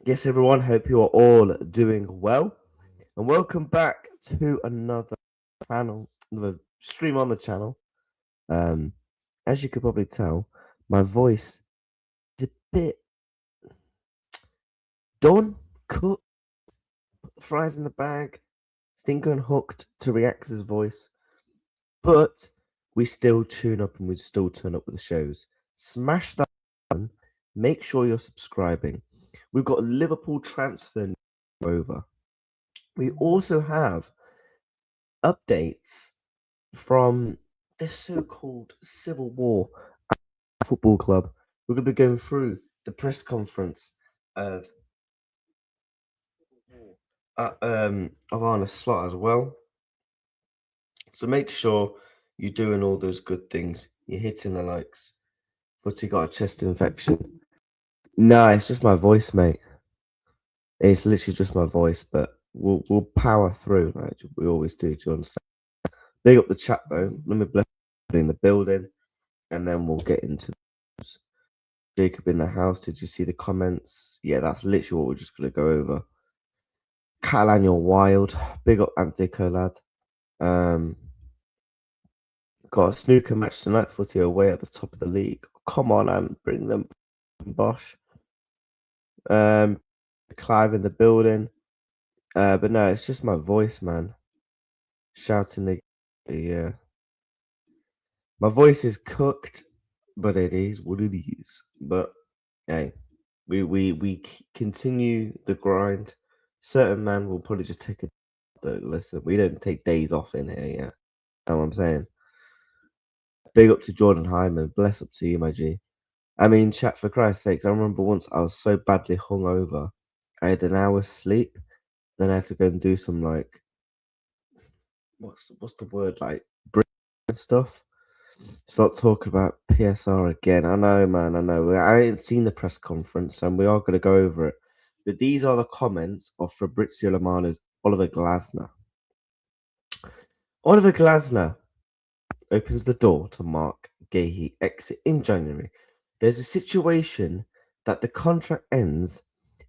Yes, everyone, hope you are all doing well. And welcome back to another stream on the channel. As you could probably tell, my voice is a bit done, cooked, fries in the bag, stinker and hooked to React's voice. But we still tune up and we still turn up with the shows. Smash that button. Make sure you're subscribing. We've got Liverpool transfer over. We also have updates from this so-called civil war at the football club. We're going to be going through the press conference of Arne Slot as well. So make sure you're doing all those good things. You're hitting the likes. Footy got a chest infection. No, it's just my voice, mate. It's literally just my voice, but we'll power through like we always do. Do you understand? Big up the chat though. Let me bless in the building, and then we'll get into those. Jacob in the house. Did you see the comments? Yeah, that's literally what we're just gonna go over. Catalan, you're wild. Big up Antico lad. Got a snooker match tonight. Footy away at the top of the league. Come on and bring them, Bosh. Clive in the building. But no, it's just my voice, man. Shouting the my voice is cooked, but it is what it is. But hey, we continue the grind. Certain man will probably just take a. But listen, we don't take days off in here. Yeah, know what I'm saying. Big up to Jordan Hyman. Bless up to you, my G. I mean, chat, for Christ's sakes, I remember once I was so badly hungover, I had an hour's sleep, then I had to go and do some like what's the word, like brain stuff. Start talking about PSR again. I know, man. I know. I ain't seen the press conference, and we are going to go over it. But these are the comments of Fabrizio Romano's Oliver Glasner. Oliver Glasner opens the door to Mark Gahey exit in January. There's a situation that the contract ends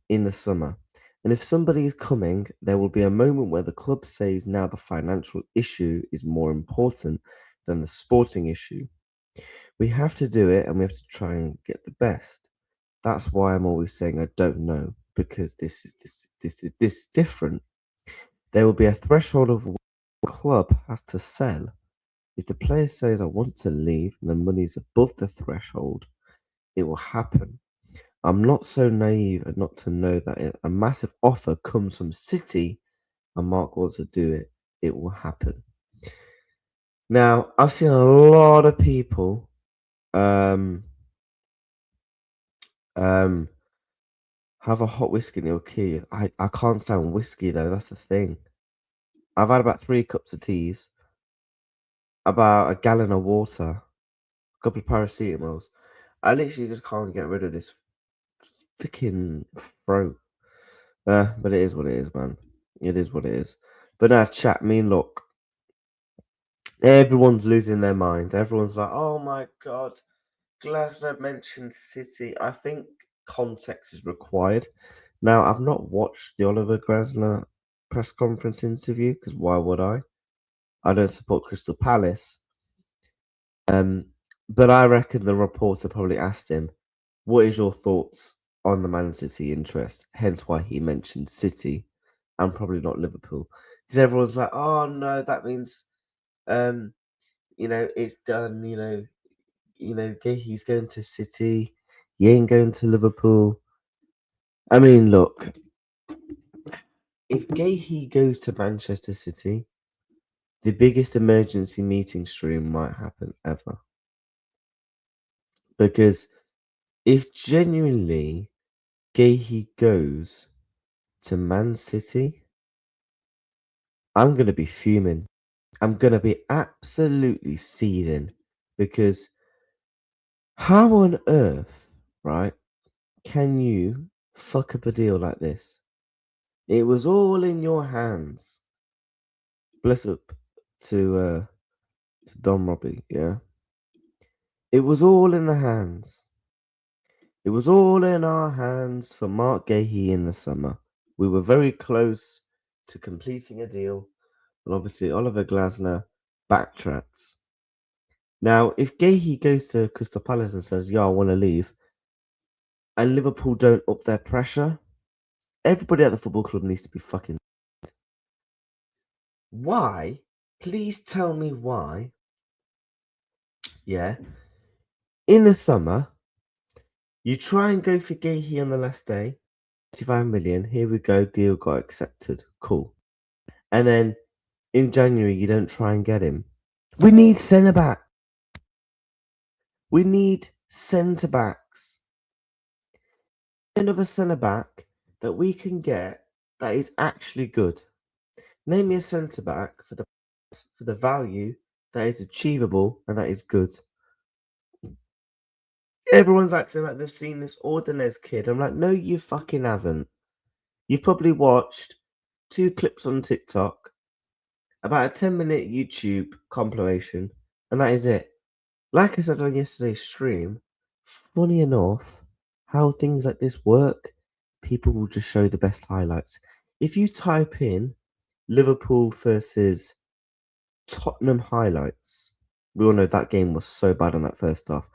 in the summer. And if somebody is coming, there will be a moment where the club says now the financial issue is more important than the sporting issue. We have to do it and we have to try and get the best. That's why I'm always saying I don't know, because this is different. There will be a threshold of what the club has to sell. If the player says I want to leave and the money's above the threshold, it will happen. I'm not so naive and not to know that if a massive offer comes from City and Mark wants to do it, it will happen. Now, I've seen a lot of people have a hot whiskey in your key. I can't stand whiskey though, that's the thing. I've had about 3 cups of teas, about a gallon of water, a couple of paracetamols. I literally just can't get rid of this freaking throat. But it is what it is, man. It is what it is. But now, chat, look, everyone's losing their mind. Everyone's like, oh my God, Glasner mentioned City. I think context is required. Now, I've not watched the Oliver Glasner press conference interview, because why would I? I don't support Crystal Palace. But I reckon the reporter probably asked him, what is your thoughts on the Man City interest? Hence why he mentioned City and probably not Liverpool. Because everyone's like, oh no, that means it's done, he's going to City, he ain't going to Liverpool. I mean, look, if Gahey goes to Manchester City, the biggest emergency meeting stream might happen ever. Because if genuinely Gahey goes to Man City, I'm going to be fuming. I'm going to be absolutely seething because how on earth, right, can you fuck up a deal like this? It was all in your hands. Bless up to Don Robbie, yeah. It was all in the hands. It was all in our hands for Mark Gahey in the summer. We were very close to completing a deal, and obviously Oliver Glasner backtracks. Now, if Gahey goes to Crystal Palace and says, "Yeah, I want to leave," and Liverpool don't up their pressure, everybody at the football club needs to be fucking. Why? Please tell me why. Yeah. In the summer, you try and go for Gahey on the last day. 25 million. Here we go. Deal got accepted. Cool. And then in January, you don't try and get him. We need centre back. We need centre backs. Another centre back that we can get that is actually good. Name me a centre back for the value that is achievable and that is good. Everyone's acting like they've seen this Ordonez kid. I'm like, no, you fucking haven't. You've probably watched 2 clips on TikTok, about a 10-minute YouTube compilation, and that is it. Like I said on yesterday's stream, funny enough, how things like this work, people will just show the best highlights. If you type in Liverpool versus Tottenham highlights, we all know that game was so bad in that first half.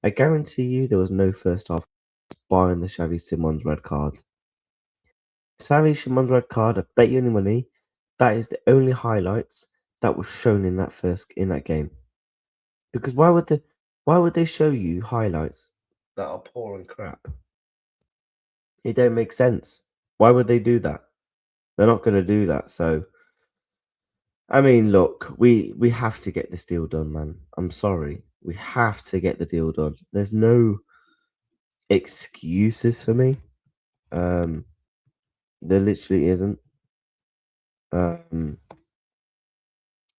I guarantee you there was no first half barring the Xavi Simons red card. Xavi Simons red card, I bet you any money, that is the only highlights that was shown in that game. Because why would they show you highlights that are poor and crap? It don't make sense. Why would they do that? They're not going to do that. So, I mean, look, we have to get this deal done, man. I'm sorry, we have to get the deal done. There's no excuses for me. There literally isn't.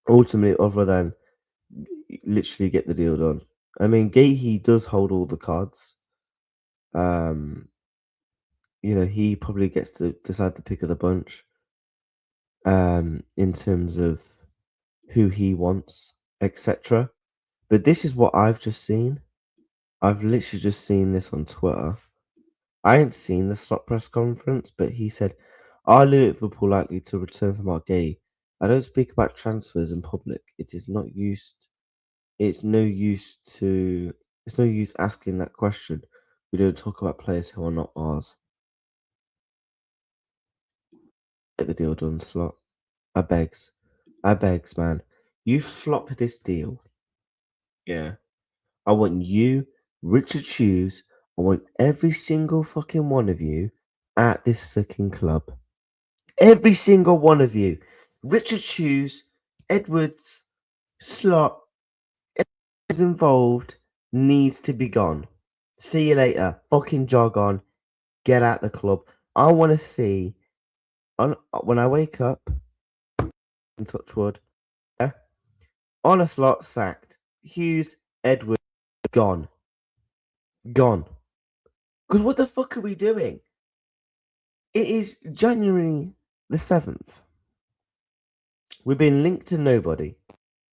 Ultimately, other than literally get the deal done. I mean, Gahey does hold all the cards. He probably gets to decide the pick of the bunch. In terms of who he wants, etc. But this is what I've just seen. I've literally just seen this on Twitter. I ain't seen the slot press conference, but he said, "Are Liverpool likely to return from our gay? I don't speak about transfers in public. It is not used. It's no use asking that question. We don't talk about players who are not ours." Get the deal done, slot. I begs, man. You flop this deal. Yeah. I want you, Richard Hughes. I want every single fucking one of you at this second club. Every single one of you. Richard Hughes, Edwards, Slot, is involved, needs to be gone. See you later. Fucking jog on. Get out the club. I want to see, when I wake up, and touch wood, yeah, on a Slot sacked. Hughes, Edwards, gone. Gone. Because what the fuck are we doing? It is January the 7th. We've been linked to nobody.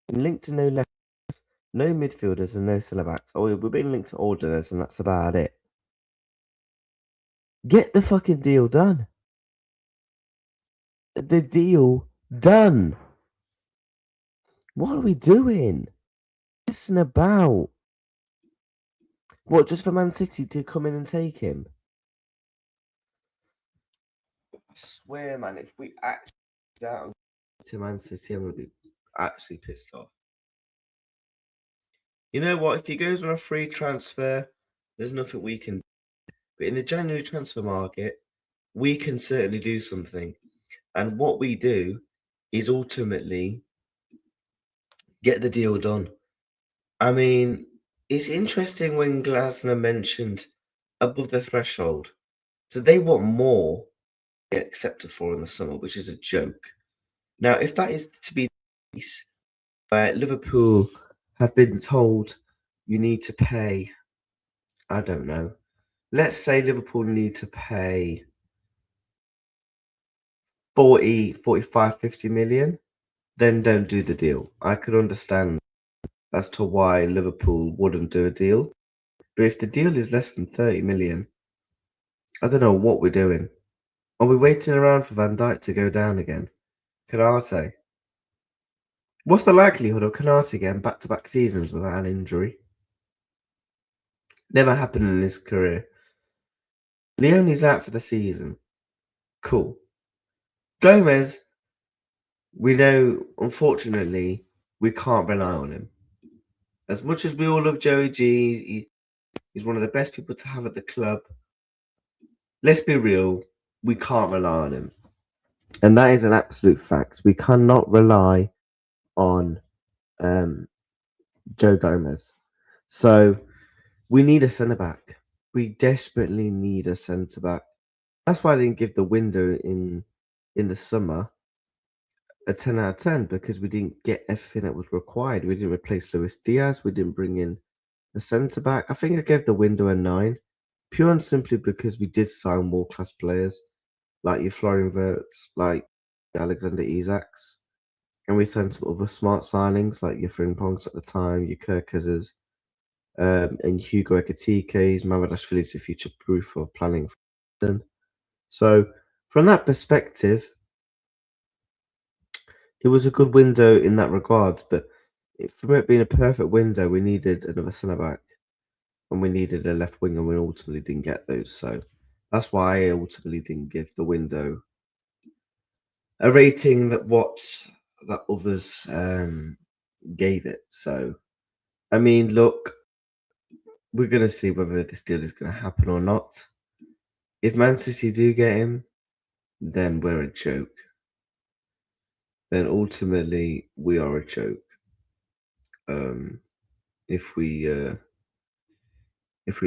Been linked to no left, no midfielders, and no centre backs. Oh, we've been linked to Ordonez, and that's about it. Get the fucking deal done. The deal done. What are we doing? Messing about. What, just for Man City to come in and take him? I swear, man, if we actually down to Man City, I'm going to be actually pissed off. You know what? If he goes on a free transfer, there's nothing we can do. But in the January transfer market, we can certainly do something. And what we do is ultimately get the deal done. I mean, it's interesting when Glasner mentioned above the threshold. So they want more to get accepted for in the summer, which is a joke. Now, if that is to be the case, where Liverpool have been told you need to pay, I don't know. Let's say Liverpool need to pay 40, 45, 50 million. Then don't do the deal. I could understand as to why Liverpool wouldn't do a deal. But if the deal is less than 30 million, I don't know what we're doing. Are we waiting around for Van Dijk to go down again? Canate. What's the likelihood of Canate getting back-to-back seasons without an injury? Never happened in his career. Leone's out for the season. Cool. Gomez, we know, unfortunately, we can't rely on him. As much as we all love Joey G, he's one of the best people to have at the club. Let's be real, we can't rely on him. And that is an absolute fact. We cannot rely on Joe Gomez. So we need a centre back. We desperately need a centre back. That's why I didn't give the window in the summer a 10 out of 10, because we didn't get everything that was required. We didn't replace Luis Diaz. We didn't bring in a centre back. I think I gave the window a 9, pure and simply because we did sign world class players like your Florian Wirtz, like Alexander Isaks. And we signed some other smart signings like your Frimpong's at the time, your Kirkazes, and Hugo Ekitike's, Mamadashvili's a future proof of planning. So from that perspective, it was a good window in that regards. But from it being a perfect window, we needed another centre back and we needed a left wing, and we ultimately didn't get those. So that's why I ultimately didn't give the window a rating that others gave it. So, I mean, look, we're going to see whether this deal is going to happen or not. If Man City do get him, then we're a joke. Then ultimately, we are a joke. If we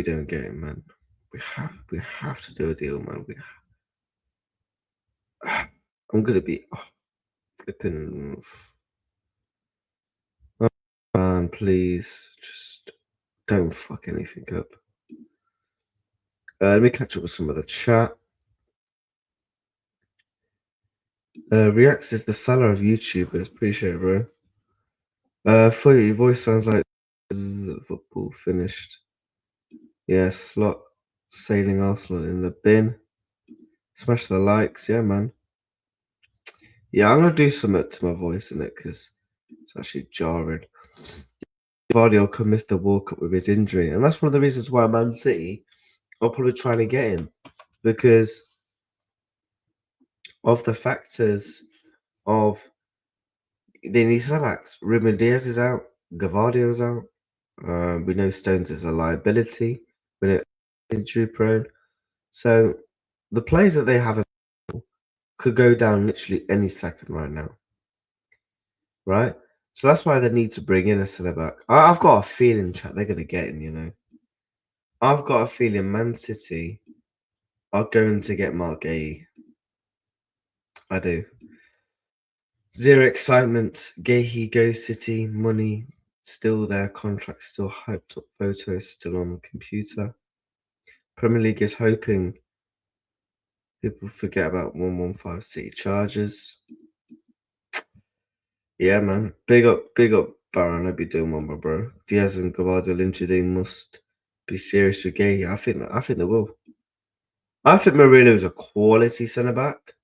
don't get him, man, we have to do a deal, man. I'm gonna be flipping. Oh, man, please, just don't fuck anything up. Let me catch up with some of the chat. Reacts is the seller of YouTubers. Appreciate it, bro. For your voice sounds like football finished. Yeah, slot sailing Arsenal in the bin. Smash the likes, yeah, man. Yeah, I'm gonna do something to my voice in it because it's actually jarring. Vardy could miss the World Cup with his injury, and that's one of the reasons why Man City are probably trying to get him, because of the factors of they need centre backs. Ruben Diaz is out, Gavardio's out. We know Stones is a liability. We know injury prone. So the players that they have could go down literally any second right now. Right? So that's why they need to bring in a centre back. I've got a feeling, chat, they're going to get him, you know. I've got a feeling Man City are going to get Mark Gay. I do. Zero excitement. Gahey goes City. Money still there. Contract still hyped up. Photos still on the computer. Premier League is hoping people forget about 115 City Chargers. Yeah, man. Big up, Baron. I'd be doing one, my bro. Diaz and Gavardo injury, they must be serious with Gay. I think they will. I think Murillo is a quality centre back,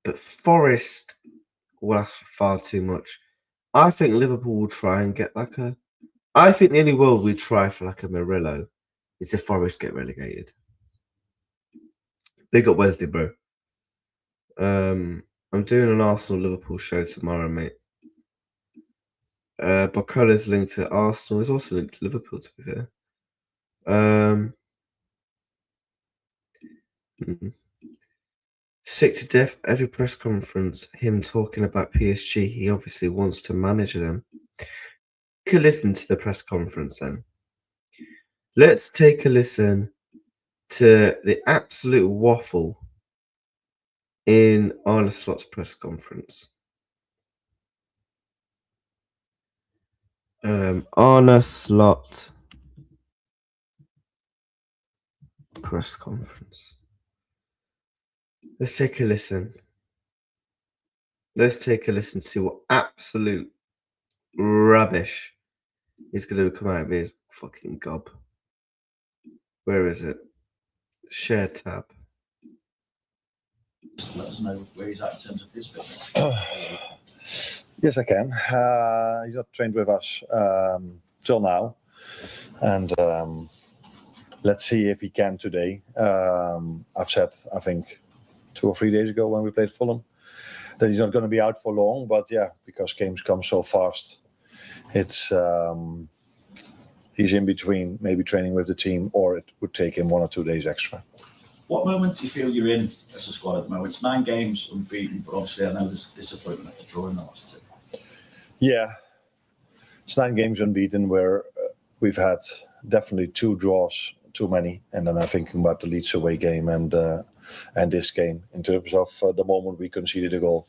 but Forest will ask for far too much. I think Liverpool will try and get like a. I think the only world we try for like a Murillo is if Forest get relegated. They got Wesley, bro. I'm doing an Arsenal Liverpool show tomorrow, mate. Bocola's linked to Arsenal. He's also linked to Liverpool, to be fair. Sick to death. Every press conference, him talking about PSG. He obviously wants to manage them. Take a listen to the press conference then. Let's take a listen to the absolute waffle in Arne Slot's press conference. Arne Slot press conference. Let's take a listen. Let's take a listen to see what absolute rubbish is going to come out of his fucking gob. Where is it? Share tab. Just let us know where he's at in terms of his fitness. Yes, I can. He's not trained with us till now, and let's see if he can today. I've said, I think, 2 or 3 days ago when we played Fulham, that he's not going to be out for long. But yeah, because games come so fast, it's he's in between, maybe training with the team, or it would take him 1 or 2 days extra. What moment do you feel you're in as a squad at the moment? It's 9 games unbeaten, but obviously I know there's disappointment after drawing the last 2. Yeah, it's 9 games unbeaten, where we've had definitely 2 draws too many, and then I'm thinking about the Leeds away game and this game in terms of the moment we conceded a goal.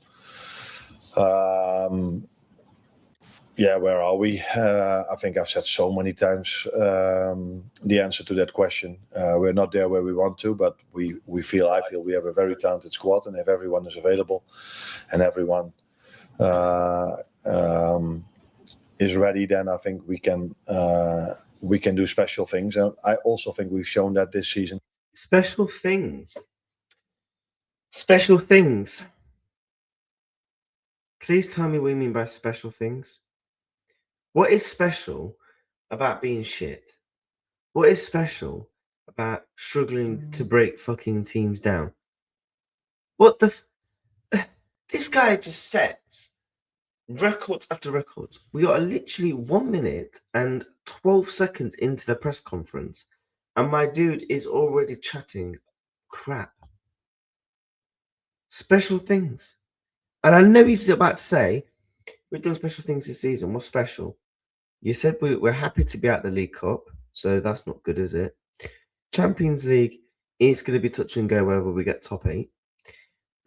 Yeah, where are we? I think I've said so many times the answer to that question. We're not there where we want to, but I feel we have a very talented squad, and if everyone is available and everyone is ready, then I think we can do special things. And I also think we've shown that this season. Special things. Special things. Please tell me what you mean by special things. What is special about being shit? What is special about struggling to break fucking teams down? What the... This guy just sets records after records. We are literally 1 minute and 12 seconds into the press conference, and my dude is already chatting crap. Special things. And I know he's about to say, we've done special things this season. What's special? You said we're happy to be at the League Cup, so that's not good, is it? Champions League is going to be touch and go whether we get top 8.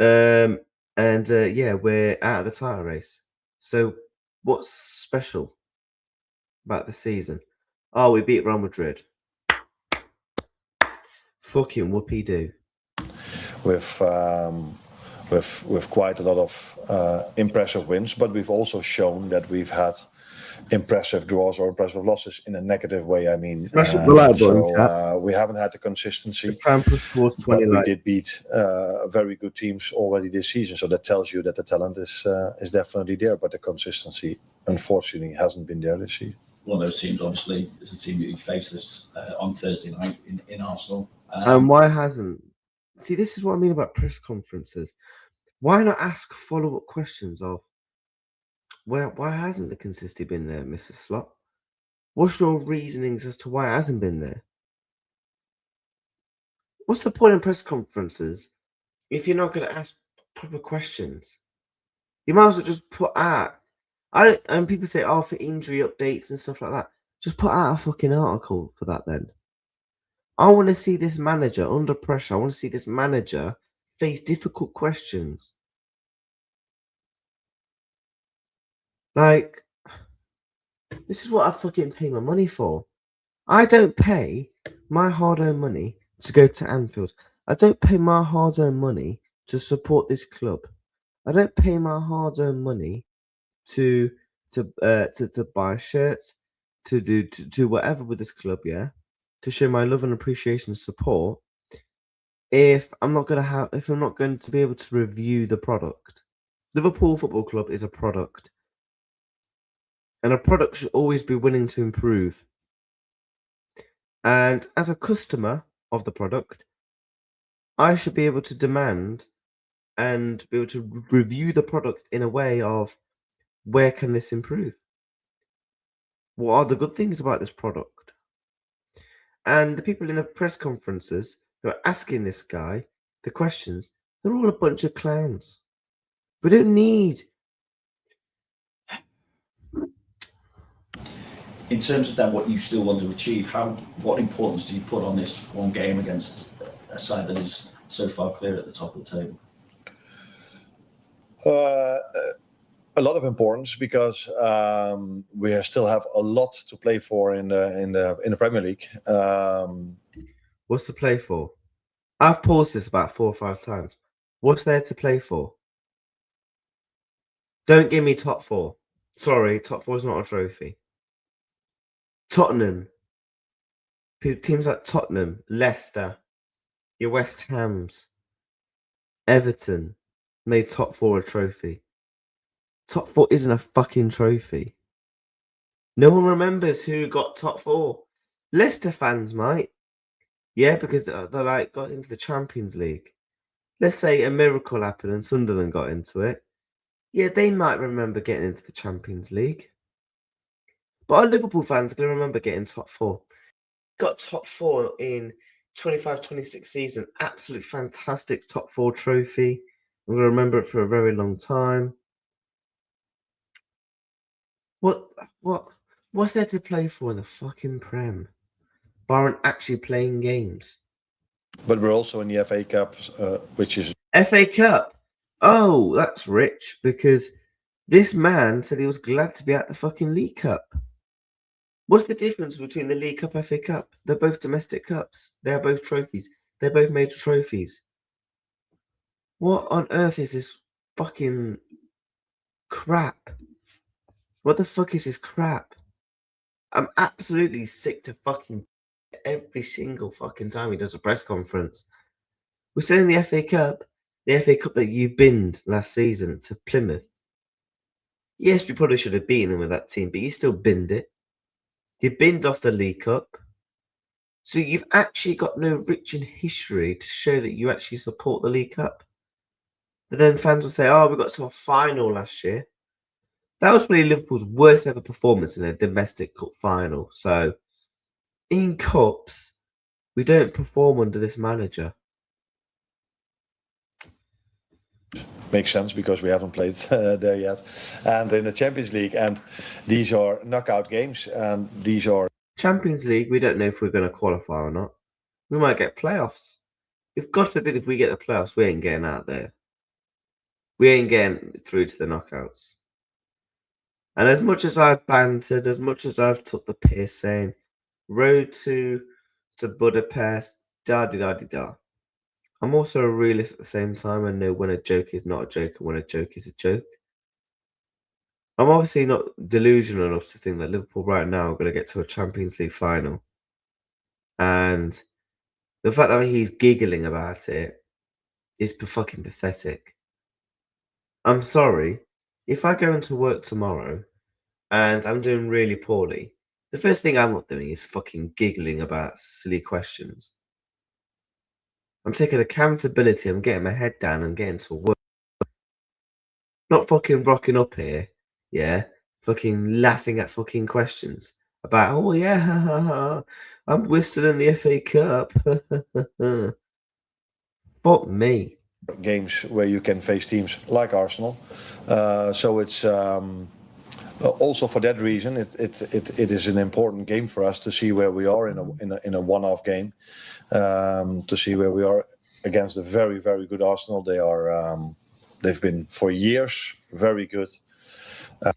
Yeah, we're out of the title race. So what's special about the season? Oh, we beat Real Madrid. Fucking whoopee do. With quite a lot of impressive wins, but we've also shown that we've had impressive draws or impressive losses in a negative way. I mean, we haven't had the consistency. Time push towards 20. But we did beat very good teams already this season, so that tells you that the talent is definitely there, but the consistency, unfortunately, hasn't been there this season. One of those teams, obviously, is the team that you faced this on Thursday night in Arsenal. And why hasn't? See, this is what I mean about press conferences. Why not ask follow-up questions of why hasn't the consistency been there, Mr. Slot? What's your reasonings as to why it hasn't been there? What's the point in press conferences if you're not going to ask proper questions? You might as well just put out. And people say, oh, for injury updates and stuff like that. Just put out a fucking article for that then. I want to see this manager under pressure. I want to see this manager face difficult questions. Like, this is what I fucking pay my money for. I don't pay my hard-earned money to go to Anfield. I don't pay my hard-earned money to support this club. I don't pay my hard-earned money to buy shirts, to do whatever with this club, yeah, to show my love and appreciation and support. If I'm not going to be able to review the product. Liverpool Football Club is a product. And a product should always be willing to improve. And as a customer of the product, I should be able to demand and be able to review the product in a way of where can this improve? What are the good things about this product? And the people in the press conferences who are asking this guy the questions, they're all a bunch of clowns. We don't need... In terms of then what you still want to achieve, what importance do you put on this one game against a side that is so far clear at the top of the table? A lot of importance, because we still have a lot to play for in the Premier League. What's to play for? I've paused this about 4 or 5 times. What's there to play for? Don't give me top 4. Sorry, top 4 is not a trophy. Tottenham. Teams like Tottenham, Leicester, your West Hams, Everton made top 4 a trophy. Top 4 isn't a fucking trophy. No one remembers who got top 4. Leicester fans might. Yeah, because they like got into the Champions League. Let's say a miracle happened and Sunderland got into it. Yeah, they might remember getting into the Champions League. But our Liverpool fans are going to remember getting top 4. Got top 4 in 25-26 season. Absolute fantastic top 4 trophy. I'm going to remember it for a very long time. What's there to play for in the fucking Prem? Barring actually playing games. But we're also in the FA Cup, which is FA Cup. Oh, that's rich because this man said he was glad to be at the fucking League Cup. What's the difference between the League Cup, FA Cup? They're both domestic cups. They're both trophies. They're both major trophies. What on earth is this fucking crap? What the fuck is this crap? I'm absolutely sick to fucking every single fucking time he does a press conference. We're still in the FA Cup that you binned last season to Plymouth. Yes, we probably should have beaten them with that team, but you still binned it. You binned off the League Cup. So you've actually got no rich in history to show that you actually support the League Cup. But then fans will say, oh, we got to a final last year. That was probably Liverpool's worst ever performance in a domestic cup final. So in cups, we don't perform under this manager. makes sense because we haven't played there yet, and in the Champions League, and these are knockout games, and these are Champions League, we don't know if we're going to qualify or not. We might get playoffs. If God forbid, if we get the playoffs, we ain't getting out there. We ain't getting through to the knockouts. And as much as I've bantered, as much as I've took the piss saying road to Budapest, da-di-da-di-da. I'm also a realist at the same time. I know when a joke is not a joke and when a joke is a joke. I'm obviously not delusional enough to think that Liverpool right now are going to get to a Champions League final. And the fact that he's giggling about it is fucking pathetic. I'm sorry. If I go into work tomorrow and I'm doing really poorly, the first thing I'm not doing is fucking giggling about silly questions. I'm taking accountability. I'm getting my head down and getting to work. Not fucking rocking up here, yeah, fucking laughing at fucking questions about, oh yeah, we're still in the FA Cup. Fuck me. games where you can face teams like Arsenal. So it's also for that reason it is an important game for us to see where we are in a one-off game, to see where we are against a very, very good Arsenal. They've been for years very good.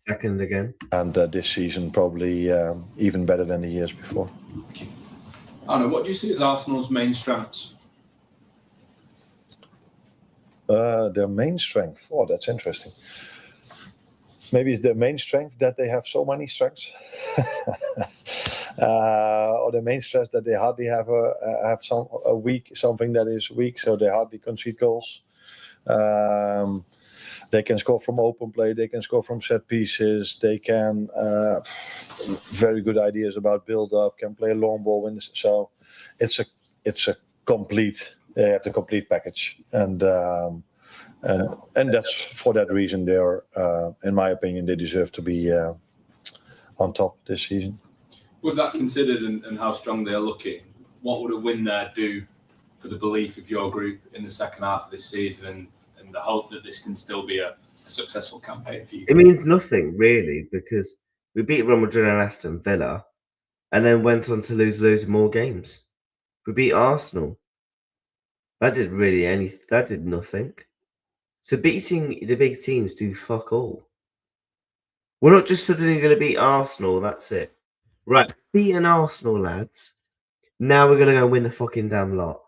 Second again. And this season probably even better than the years before. Anna, what do you see as Arsenal's main strengths? Their main strength. Oh, that's interesting. Maybe it's their main strength that they have so many strengths, or the main strength that they hardly have something that is weak, so they hardly concede goals. They can score from open play. They can score from set pieces. They can very good ideas about build up. Can play a long ball. So it's a complete. They have the complete package, and that's for that reason they are, in my opinion, they deserve to be on top this season. With that considered and how strong they are looking, what would a win there do for the belief of your group in the second half of this season and the hope that this can still be a successful campaign for you? It means nothing really because we beat Real Madrid and Aston Villa, and then went on to lose loads more games. We beat Arsenal. That did nothing. So beating the big teams do fuck all. We're not just suddenly going to beat Arsenal, that's it. Right, beating Arsenal, lads, Now we're gonna go win the fucking damn lot.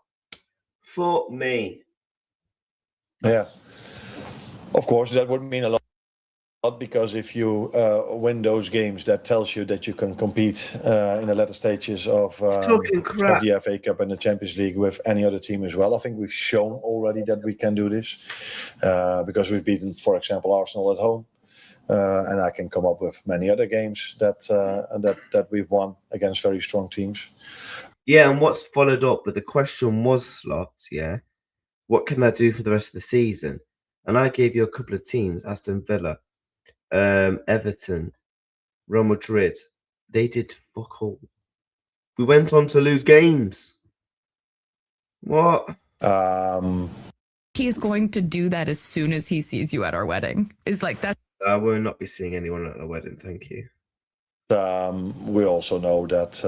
Fuck me. Yeah. Of course, that would mean a lot because if you win those games, that tells you that you can compete in the latter stages of talking crap. the FA Cup and the Champions League with any other team as well. I think we've shown already that we can do this because we've beaten, for example, Arsenal at home. And I can come up with many other games that we've won against very strong teams. Yeah, and what's followed up with the question was slots, yeah. What can that do for the rest of the season? And I gave you a couple of teams, Aston Villa, Everton, Real Madrid. They did fuck all. We went on to lose games. What? He's going to do that as soon as he sees you at our wedding. Is like that. I will not be seeing anyone at the wedding, thank you. We also know that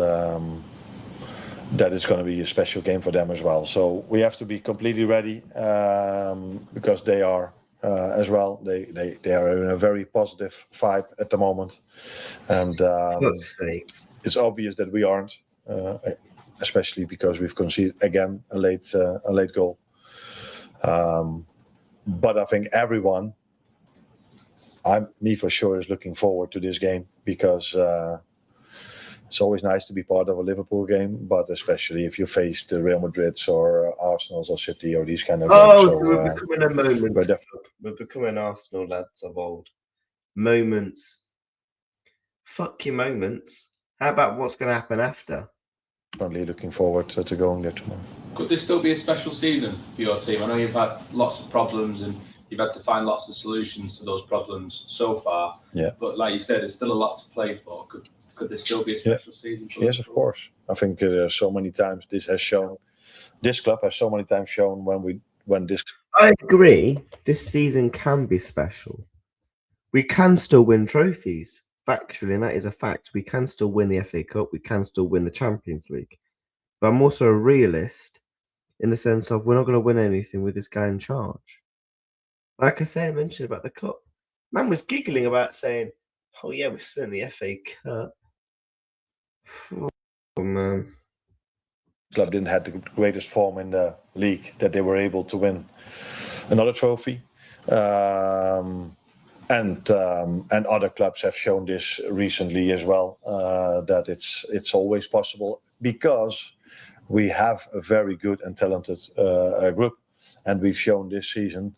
that it's going to be a special game for them as well. So we have to be completely ready because they are as well. They are in a very positive vibe at the moment, and it's obvious that we aren't, especially because we've conceded again a late goal. But I think everyone, me for sure, is looking forward to this game because it's always nice to be part of a Liverpool game, but especially if you face the Real Madrids or Arsenals or City or these kind of games. So, we're becoming a moment. We're becoming Arsenal lads of old. Moments. Fuck your moments. How about what's going to happen after? Definitely looking forward to going there tomorrow. Could this still be a special season for your team? I know you've had lots of problems and you've had to find lots of solutions to those problems so far. Yeah. But like you said, there's still a lot to play for. Could there still be a special season for Yes, of course. I think so many times this club has so many times shown when this. I agree. This season can be special. We can still win trophies. Factually, and that is a fact. We can still win the FA Cup. We can still win the Champions League. But I'm also a realist in the sense of we're not going to win anything with this guy in charge. Like I mentioned about the Cup. Man was giggling about saying, oh yeah, we're still in the FA Cup. Oh man. Club didn't have the greatest form in the league that they were able to win another trophy. And other clubs have shown this recently as well, that it's always possible because we have a very good and talented group, and we've shown this season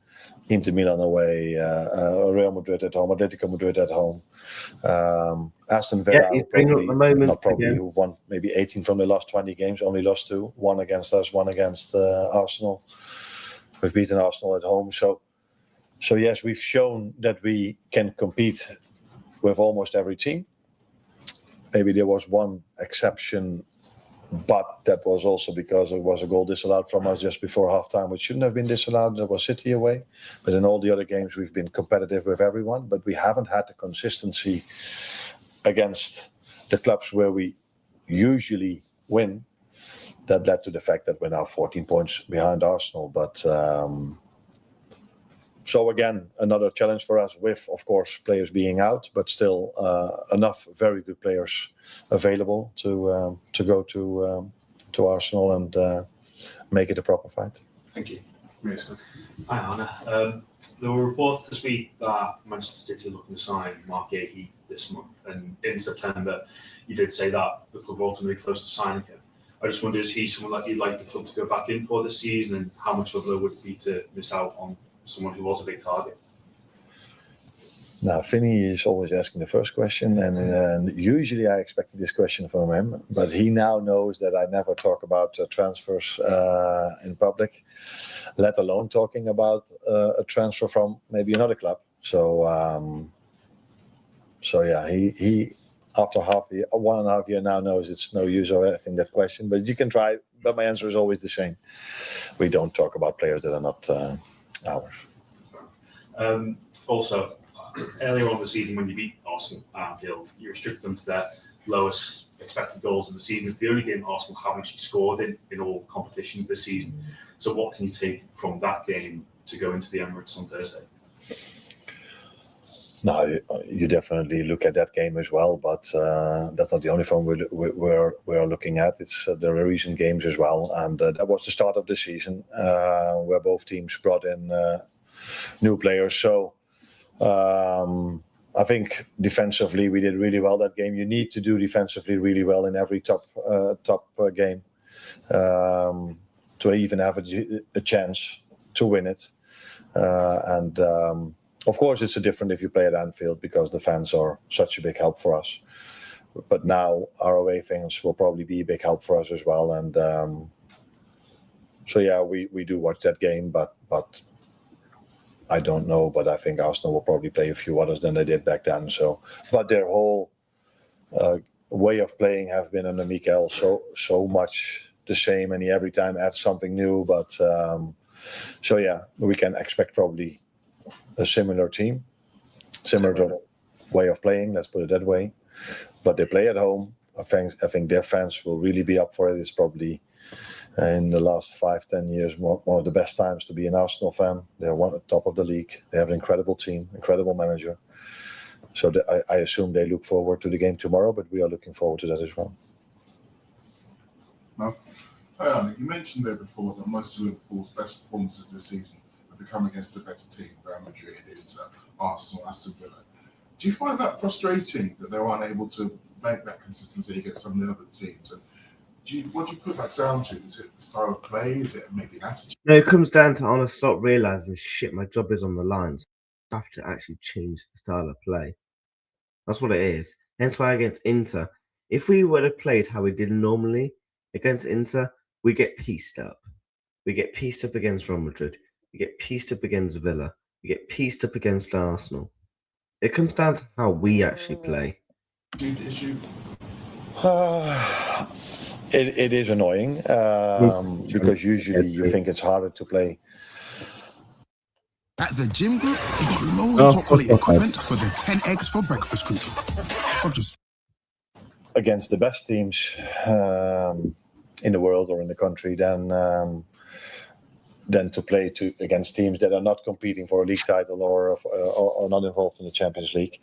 Inter Milan away, Real Madrid at home, Atletico Madrid at home, Aston Villa, who won maybe 18 from the last 20 games, only lost 2, one against us, one against Arsenal. We've beaten Arsenal at home, so yes, we've shown that we can compete with almost every team. Maybe there was one exception, but that was also because there was a goal disallowed from us just before halftime, which shouldn't have been disallowed. That was City away. But in all the other games, we've been competitive with everyone, but we haven't had the consistency against the clubs where we usually win. That led to the fact that we're now 14 points behind Arsenal. But so again, another challenge for us with, of course, players being out, but still enough very good players available to go to Arsenal and make it a proper fight. Thank you. Hi, Anna. There were reports this week that Manchester City are looking to sign Mark Gahey this month, and in September, you did say that the club were ultimately close to signing him. I just wonder, is he someone that you'd like the club to go back in for this season, and how much of a blow would it be to miss out on someone who was a big target? Now, Vinny is always asking the first question, and usually I expected this question from him, but he now knows that I never talk about transfers in public, let alone talking about a transfer from maybe another club. So yeah, he after 1.5 years now knows it's no use of asking that question, but you can try. But my answer is always the same. We don't talk about players that are not ours. Also, earlier on the season when you beat Arsenal at Anfield, you restricted them to their lowest expected goals of the season. It's the only game Arsenal haven't actually scored in all competitions this season. So what can you take from that game to go into the Emirates on Thursday? No, you definitely look at that game as well, but that's not the only one we're looking at. It's the recent games as well, and that was the start of the season where both teams brought in new players. So I think defensively we did really well that game. You need to do defensively really well in every top game to even have a chance to win it, and. Of course, it's different if you play at Anfield because the fans are such a big help for us. But now our away fans will probably be a big help for us as well. And so yeah, we do watch that game, but I don't know. But I think Arsenal will probably play a few others than they did back then. So, but their whole way of playing have been under Mikel so much the same, and he every time adds something new. But so yeah, we can expect probably a similar team, similar way of playing, let's put it that way. But they play at home. I think their fans will really be up for it. It's probably in the last 5-10 years one of the best times to be an Arsenal fan. They're one at the top of the league. They have an incredible team, incredible manager. So I assume they look forward to the game tomorrow, but we are looking forward to that as well. Now, Arne, you mentioned there before that most of Liverpool's best performances this season become against the better team, Real Madrid, Inter, Arsenal, Aston Villa. Do you find that frustrating that they're unable to make that consistency against some of the other teams? And what do you put that down to? Is it the style of play? Is it maybe attitude? No, it comes down to I start realising, shit, my job is on the line. So I have to actually change the style of play. That's what it is. Hence why against Inter, if we would have played how we did normally against Inter, we get pieced up. We get pieced up against Real Madrid. We get pieced up against Villa. We get pieced up against Arsenal. It comes down to how we actually play. It is annoying because usually you think it's harder to play. At the Gym Group, we've got loads of top quality equipment with a 10 eggs for breakfast group. Against the best teams in the world or in the country, than to play against teams that are not competing for a league title or not involved in the Champions League.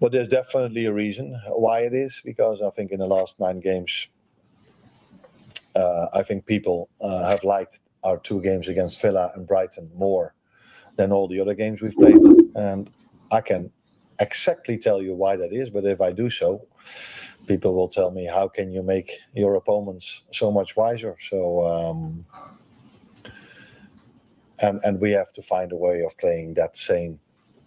But there's definitely a reason why it is, because I think in the last 9 games, I think people have liked our 2 games against Villa and Brighton more than all the other games we've played. And I can exactly tell you why that is, but if I do so, people will tell me, how can you make your opponents so much wiser? So, and we have to find a way of playing that same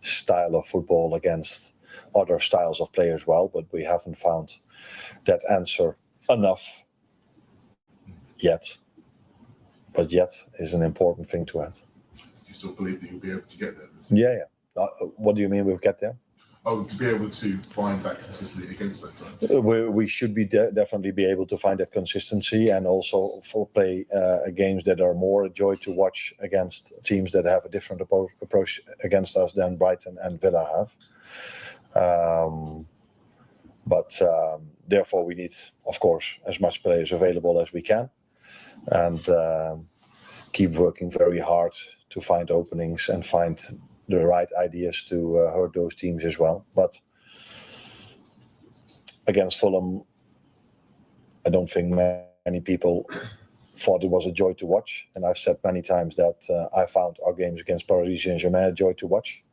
style of football against other styles of play as well, but we haven't found that answer enough yet. But yet is an important thing to add. Do you still believe that you'll be able to get there? Yeah. What do you mean we'll get there? Oh, to be able to find that consistency against those teams. We should be definitely be able to find that consistency, and also for play games that are more a joy to watch against teams that have a different approach against us than Brighton and Villa have. But therefore we need, of course, as much players available as we can, and keep working very hard to find openings and find the right ideas to hurt those teams as well. But against Fulham, I don't think many people thought it was a joy to watch. And I've said many times that I found our games against Paris Saint-Germain a joy to watch.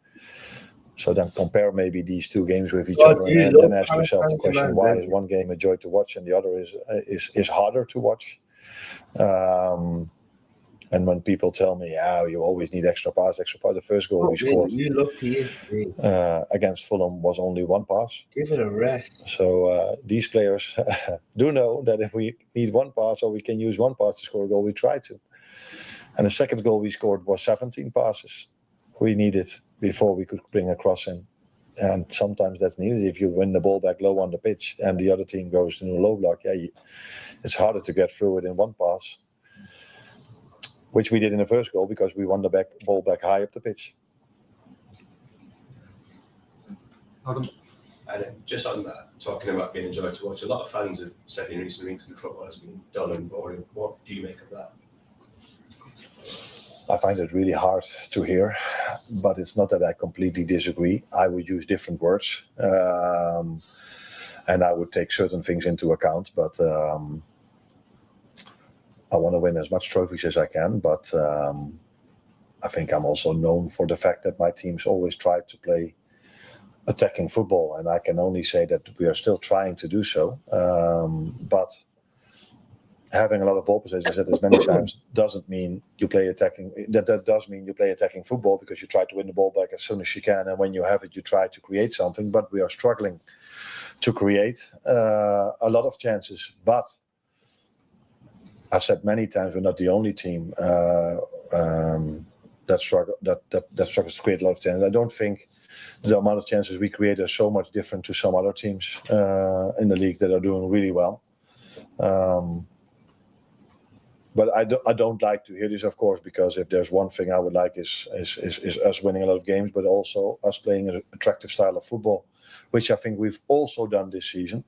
So then compare maybe these 2 games with each other, and then ask yourself the question: why is one game a joy to watch and the other is harder to watch? And when people tell me, you always need extra pass, the first goal we scored against Fulham was only 1 pass. Give it a rest. So these players do know that if we need 1 pass, or we can use 1 pass to score a goal, we try to. And the second goal we scored was 17 passes we needed before we could bring a cross in. And sometimes that's needed. If you win the ball back low on the pitch and the other team goes to a low block, it's harder to get through it in 1 pass, which we did in the first goal because we won the ball back high up the pitch. And just on that, talking about being a joy to watch, a lot of fans have said in recent weeks that football has been dull and boring. What do you make of that? I find it really hard to hear, but it's not that I completely disagree. I would use different words, and I would take certain things into account. But I want to win as much trophies as I can. But I think I'm also known for the fact that my teams always try to play attacking football, and I can only say that we are still trying to do so. But having a lot of ball possession, as I said this many times, doesn't mean you play attacking. That does mean you play attacking football, because you try to win the ball back as soon as you can, and when you have it, you try to create something. But we are struggling to create a lot of chances. But I've said many times, we're not the only team that struggles to create a lot of chances. I don't think the amount of chances we create are so much different to some other teams in the league that are doing really well. But I don't like to hear this, of course, because if there's one thing I would like is us winning a lot of games, but also us playing an attractive style of football, which I think we've also done this season.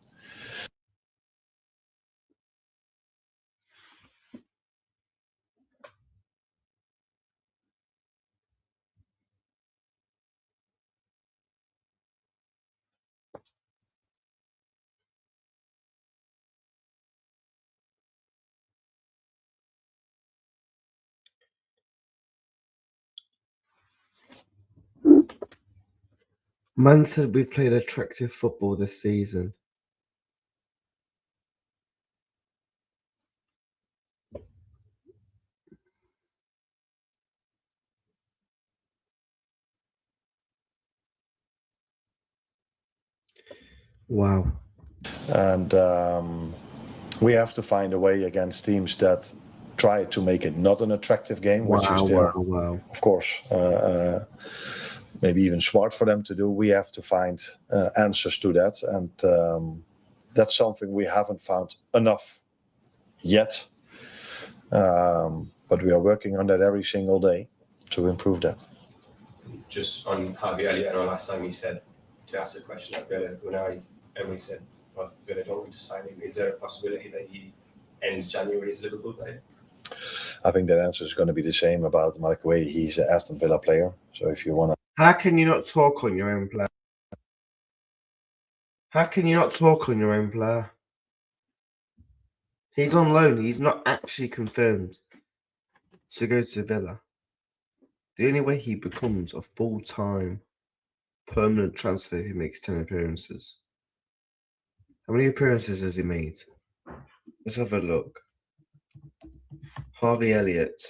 Man said we played attractive football this season. Wow. And we have to find a way against teams that try to make it not an attractive game, which is still, Wow. of course, maybe even smart for them to do. We have to find answers to that, and that's something we haven't found enough yet. But we are working on that every single day to improve that. Just on Harvey Elliott, I know last time he said to ask a question at Villa, and we said, well, Villa don't want to sign him. Is there a possibility that he ends January as Liverpool player? I think that answer is going to be the same about Mark Way. He's an Aston Villa player. So if you want to... How can you not talk on your own player? How can you not talk on your own player? He's on loan. He's not actually confirmed to go to Villa. The only way he becomes a full-time permanent transfer if he makes 10 appearances. How many appearances has he made? Let's have a look. Harvey Elliott.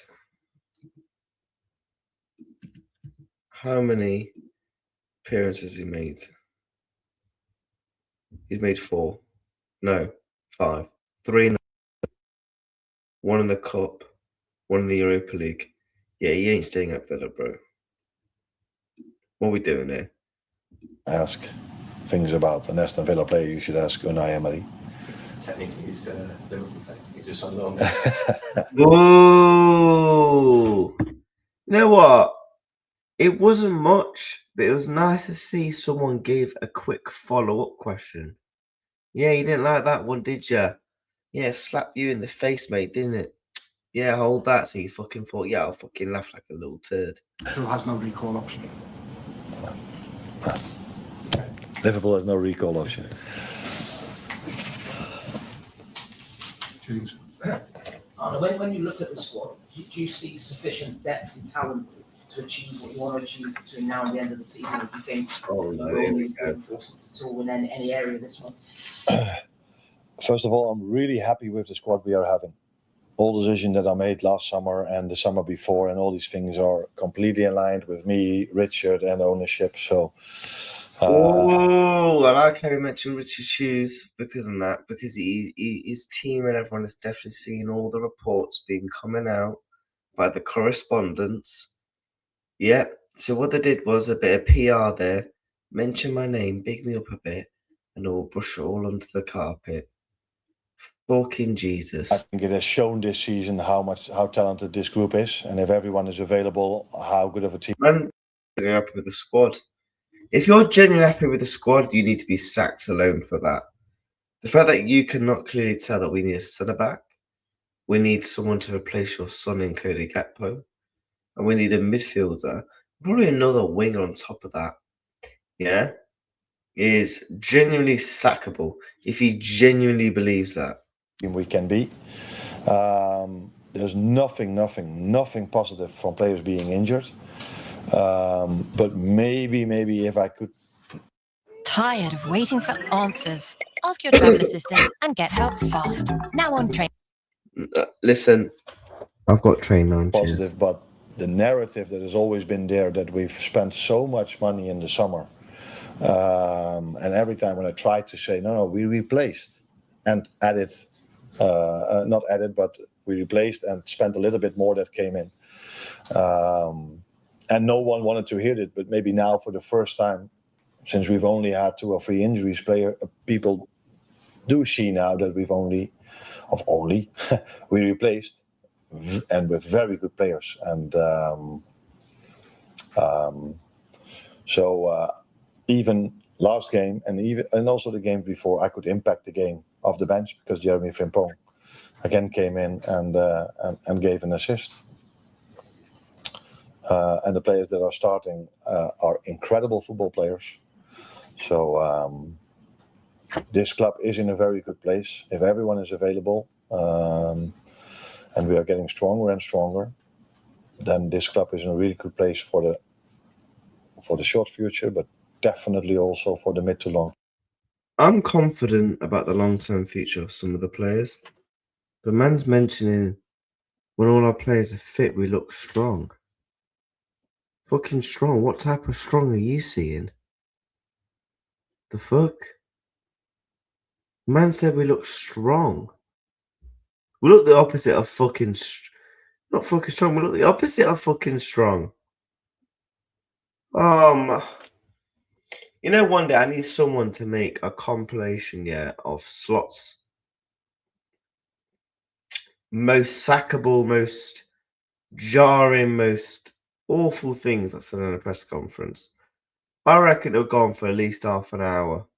How many appearances has he made? He's made 4. No, 5. 3 in the 1 in the Cup, 1 in the Europa League. Yeah, he ain't staying at Villa, bro. What are we doing here? Ask things about an Aston Villa player, you should ask Unai Emery. Technically, he's Liverpool player. He's just on loan. Whoa! You know what? It wasn't much, but it was nice to see someone give a quick follow-up question. Yeah, you didn't like that one, did you? Yeah, slapped you in the face, mate, didn't it? Yeah, hold that. So you fucking thought, yeah, I'll fucking laugh like a little turd. Liverpool has no recall option. Liverpool has no recall option. James. When you look at the squad, do you see sufficient depth and talent to achieve what you want to achieve between now and the end of the season? Or do you think you will need reinforcements at all in any area of this one? First of all, I'm really happy with the squad we are having. All decisions that I made last summer and the summer before, and all these things are completely aligned with me, Richard, and ownership. So, I like how you mentioned Richard Hughes because of that, because his team and everyone has definitely seen all the reports being coming out by the correspondents. Yeah. So what they did was a bit of PR there, mention my name, big me up a bit, and all brush it all under the carpet. Fucking Jesus. I think it has shown this season how talented this group is, and if everyone is available, how good of a team. I'm happy with the squad. If you're genuinely happy with the squad, you need to be sacked alone for that. The fact that you cannot clearly tell that we need a centre back, we need someone to replace your son in Cody Gakpo. and we need a midfielder, probably another winger on top of that, yeah, is genuinely sackable if he genuinely believes that. We can be. There's nothing positive from players being injured. But maybe if I could. Tired of waiting for answers? Ask your travel assistant and get help fast. Now on train. Listen, I've got train 9. Positive, but the narrative that has always been there that we've spent so much money in the summer, and every time when I tried to say no, we replaced and added, not added, but we replaced and spent a little bit more that came in, and no one wanted to hear it. But maybe now, for the first time, since we've only had 2 or 3 injuries, people do see now that we replaced, and with very good players, and so even last game and also the game before, I could impact the game off the bench because Jeremy Frimpong again came in and gave an assist. And the players that are starting are incredible football players. So this club is in a very good place. If everyone is available, and we are getting stronger and stronger, then this club is in a really good place for the short future, but definitely also for the mid to long. I'm confident about the long-term future of some of the players. But man's mentioning when all our players are fit, we look strong. Fucking strong. What type of strong are you seeing? The fuck? Man said we look strong. We look the opposite of fucking... not fucking strong. We look the opposite of fucking strong. You know, one day I need someone to make a compilation, of Slot's most sackable, most jarring, most awful things I said in a press conference. I reckon it'll go on for at least half an hour.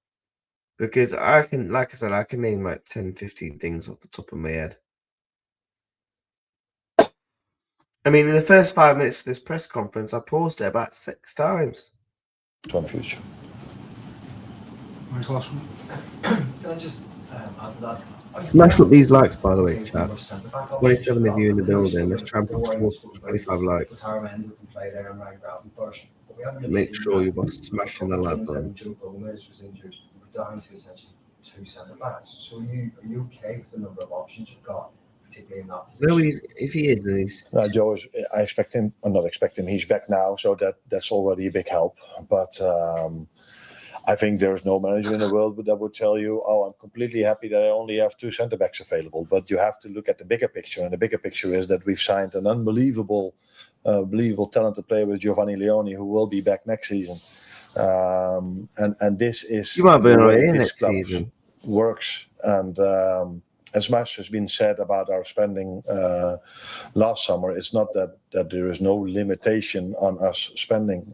Because I can, like I said, I can name like 10, 15 things off the top of my head. I mean, in the first 5 minutes of this press conference, I paused it about 6 times. To the future. Michael Ashman. Can I just add to that? Smash up these likes, by the way, chat. 27 of you in the building. Let's try and put towards 25 likes. Make sure you are smashing the like button. Down to essentially 2 centre backs. So are you okay with the number of options you've got, particularly in that position? No, if he is, then he's... Joe is. I expect him. I'm not expecting. He's back now, so that's already a big help. But I think there's no manager in the world that would tell you, "Oh, I'm completely happy that I only have 2 centre backs available." But you have to look at the bigger picture, and the bigger picture is that we've signed an unbelievable, talented player with Giovanni Leoni, who will be back next season. And this is you might be the way right this next club season. works. And as much has been said about our spending last summer, it's not that there is no limitation on us spending.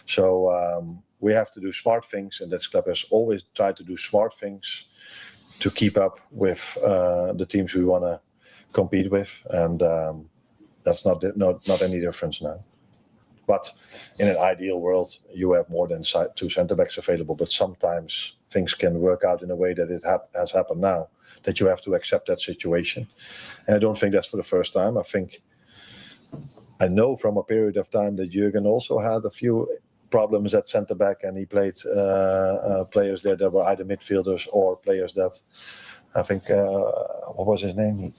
So we have to do smart things, and this club has always tried to do smart things to keep up with the teams we want to compete with, and that's not any difference now. But in an ideal world, you have more than 2 centre backs available. But sometimes things can work out in a way that it has happened now, that you have to accept that situation. And I don't think that's for the first time. I know from a period of time that Jurgen also had a few problems at centre back, and he played players there that were either midfielders or players that, I think, what was his name?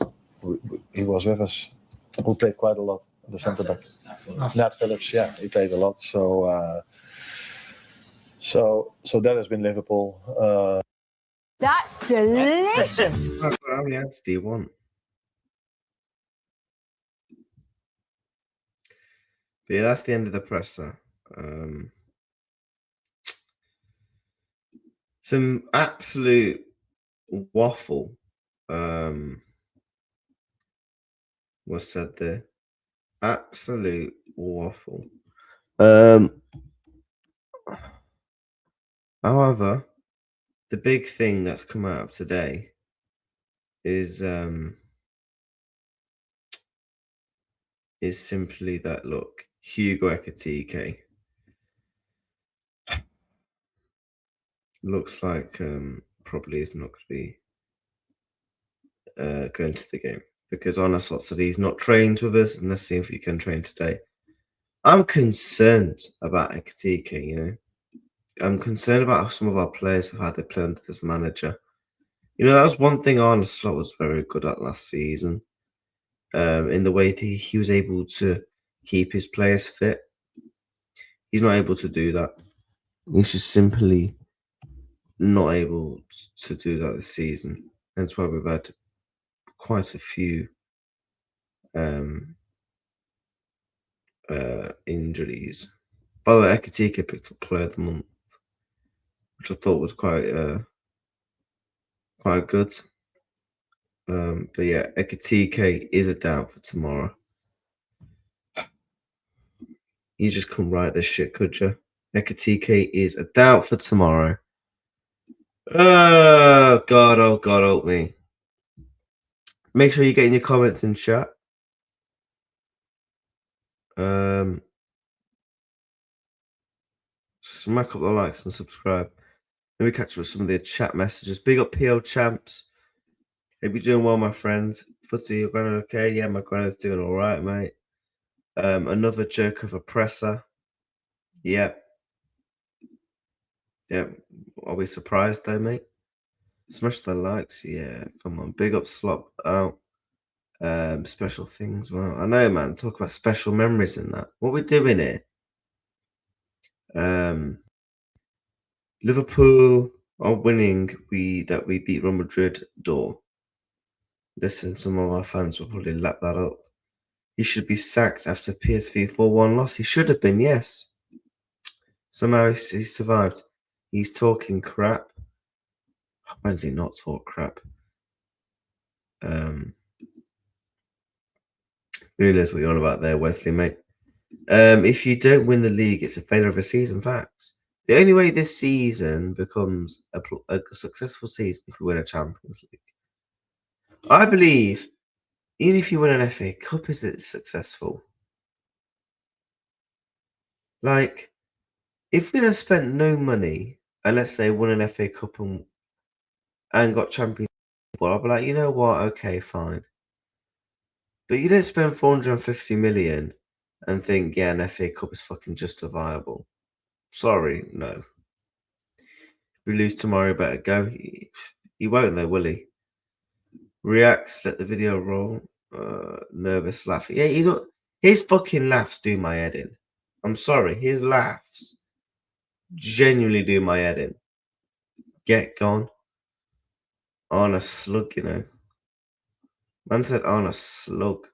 He was with us, who played quite a lot, the centre back. Nat Phillips, yeah, he played a lot. So that has been Liverpool. That's delicious. How many ads do you want? But yeah, that's the end of the presser. Some absolute waffle was said there. Absolute waffle. However, the big thing that's come out of today is is simply that, look, Hugo Ekitike looks like probably is not going to be going to the game, because Arnaslot said he's not trained with us, and let's see if he can train today. I'm concerned about Ekitike, you know. I'm concerned about how some of our players have had they play under this manager. You know, that was one thing Arnaslot was very good at last season, in the way that he was able to keep his players fit. He's not able to do that. He's just simply not able to do that this season. That's why we've had quite a few injuries. By the way, Ekitike picked up Player of the Month, which I thought was quite good. But yeah, Ekitike is a doubt for tomorrow. You just come right this shit, could you? Ekitike is a doubt for tomorrow. Oh God help me. Make sure you're getting your comments in chat. Smack up the likes and subscribe. Let me catch up with some of the chat messages. Big up PL champs. Hope you're doing well, my friends. Footy, your granddad okay? Yeah, my granddad's doing all right, mate. Another joke of a presser. Yep. Are we surprised though, mate? Smash the likes. Yeah, come on. Big up Slop out. Special things. Well, I know, man. Talk about special memories and that. What we doing here? Liverpool are winning. We beat Real Madrid. Door. Listen, some of our fans will probably lap that up. He should be sacked after PSV 4-1 loss. He should have been, yes. Somehow he survived. He's talking crap. When does he not talk crap? Who knows what you're on about there, Wesley, mate? If you don't win the league, it's a failure of a season. Facts. The only way this season becomes a successful season if we win a Champions League. I believe even if you win an FA Cup, is it successful? Like, if we'd have spent no money and let's say won an FA Cup and got Champions League, I'd be like, you know what? Okay, fine. But you don't spend 450 million and think, yeah, an FA Cup is fucking justifiable. Sorry, no. If we lose tomorrow, better go. He won't though, will he? Reacts, let the video roll. Nervous laugh. Yeah, his fucking laughs do my head in. I'm sorry, his laughs genuinely do my head in. Get gone. On a slug, you know. Man said on a slug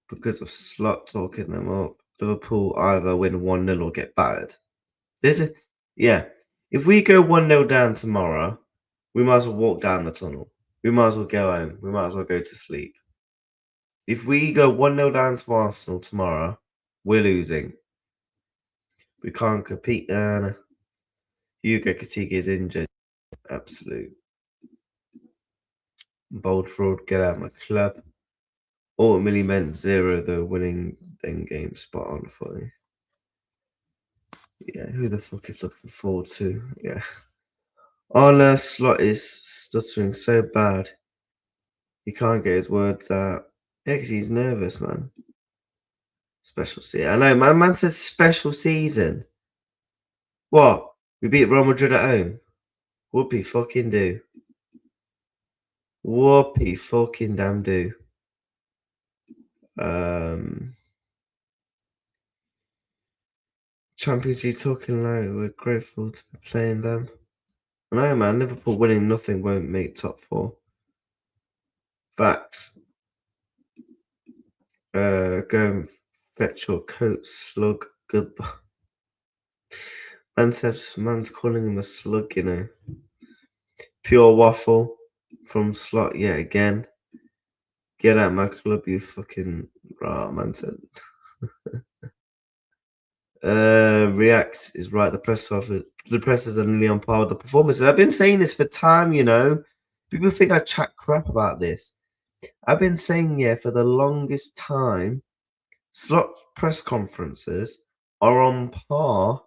because of Slot talking them up. Liverpool either win 1-0 or get battered. If we go 1-0 down tomorrow, we might as well walk down the tunnel. We might as well go home. We might as well go to sleep. If we go 1-0 down to Arsenal tomorrow, we're losing. We can't compete. Hugo Ekitike is injured. Absolute. Bold fraud, get out of my club. Ultimately meant 0, though, winning then game spot on for you. Yeah, who the fuck is looking forward to? Yeah. Arna Slot is stuttering so bad. He can't get his words out. Yeah, because he's nervous, man. Special season. I know, my man says special season. What? We beat Real Madrid at home? Whoopie fucking do. Whoopie fucking damn do. Champions League talking low. We're grateful to be playing them. I know, man. Liverpool winning nothing won't make top 4. Facts. Go and fetch your coat, slug. Goodbye. Man's calling him a slug, you know. Pure waffle from Slot yet again. Get out my club, you fucking man said. Reacts is right. The press are nearly on par with the performances. I've been saying this for time, you know. People think I chat crap about this. I've been saying, yeah, for the longest time Slot's press conferences are on par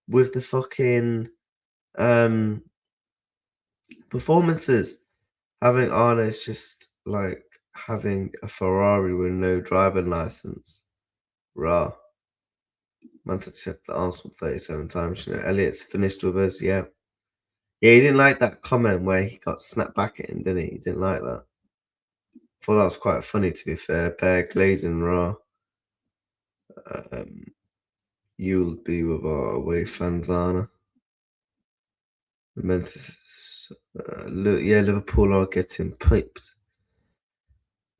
with the fucking performances. Having Arne's just like having a Ferrari with no driving license. Rah. Man accept the Arsenal 37 times. You know, Elliot's finished with us, yeah. Yeah, he didn't like that comment where he got snapped back at him, didn't he? He didn't like that. Thought that was quite funny, to be fair. Bear Glazing Raw. You'll be with our away fans, Anna. Yeah, Liverpool are getting piped.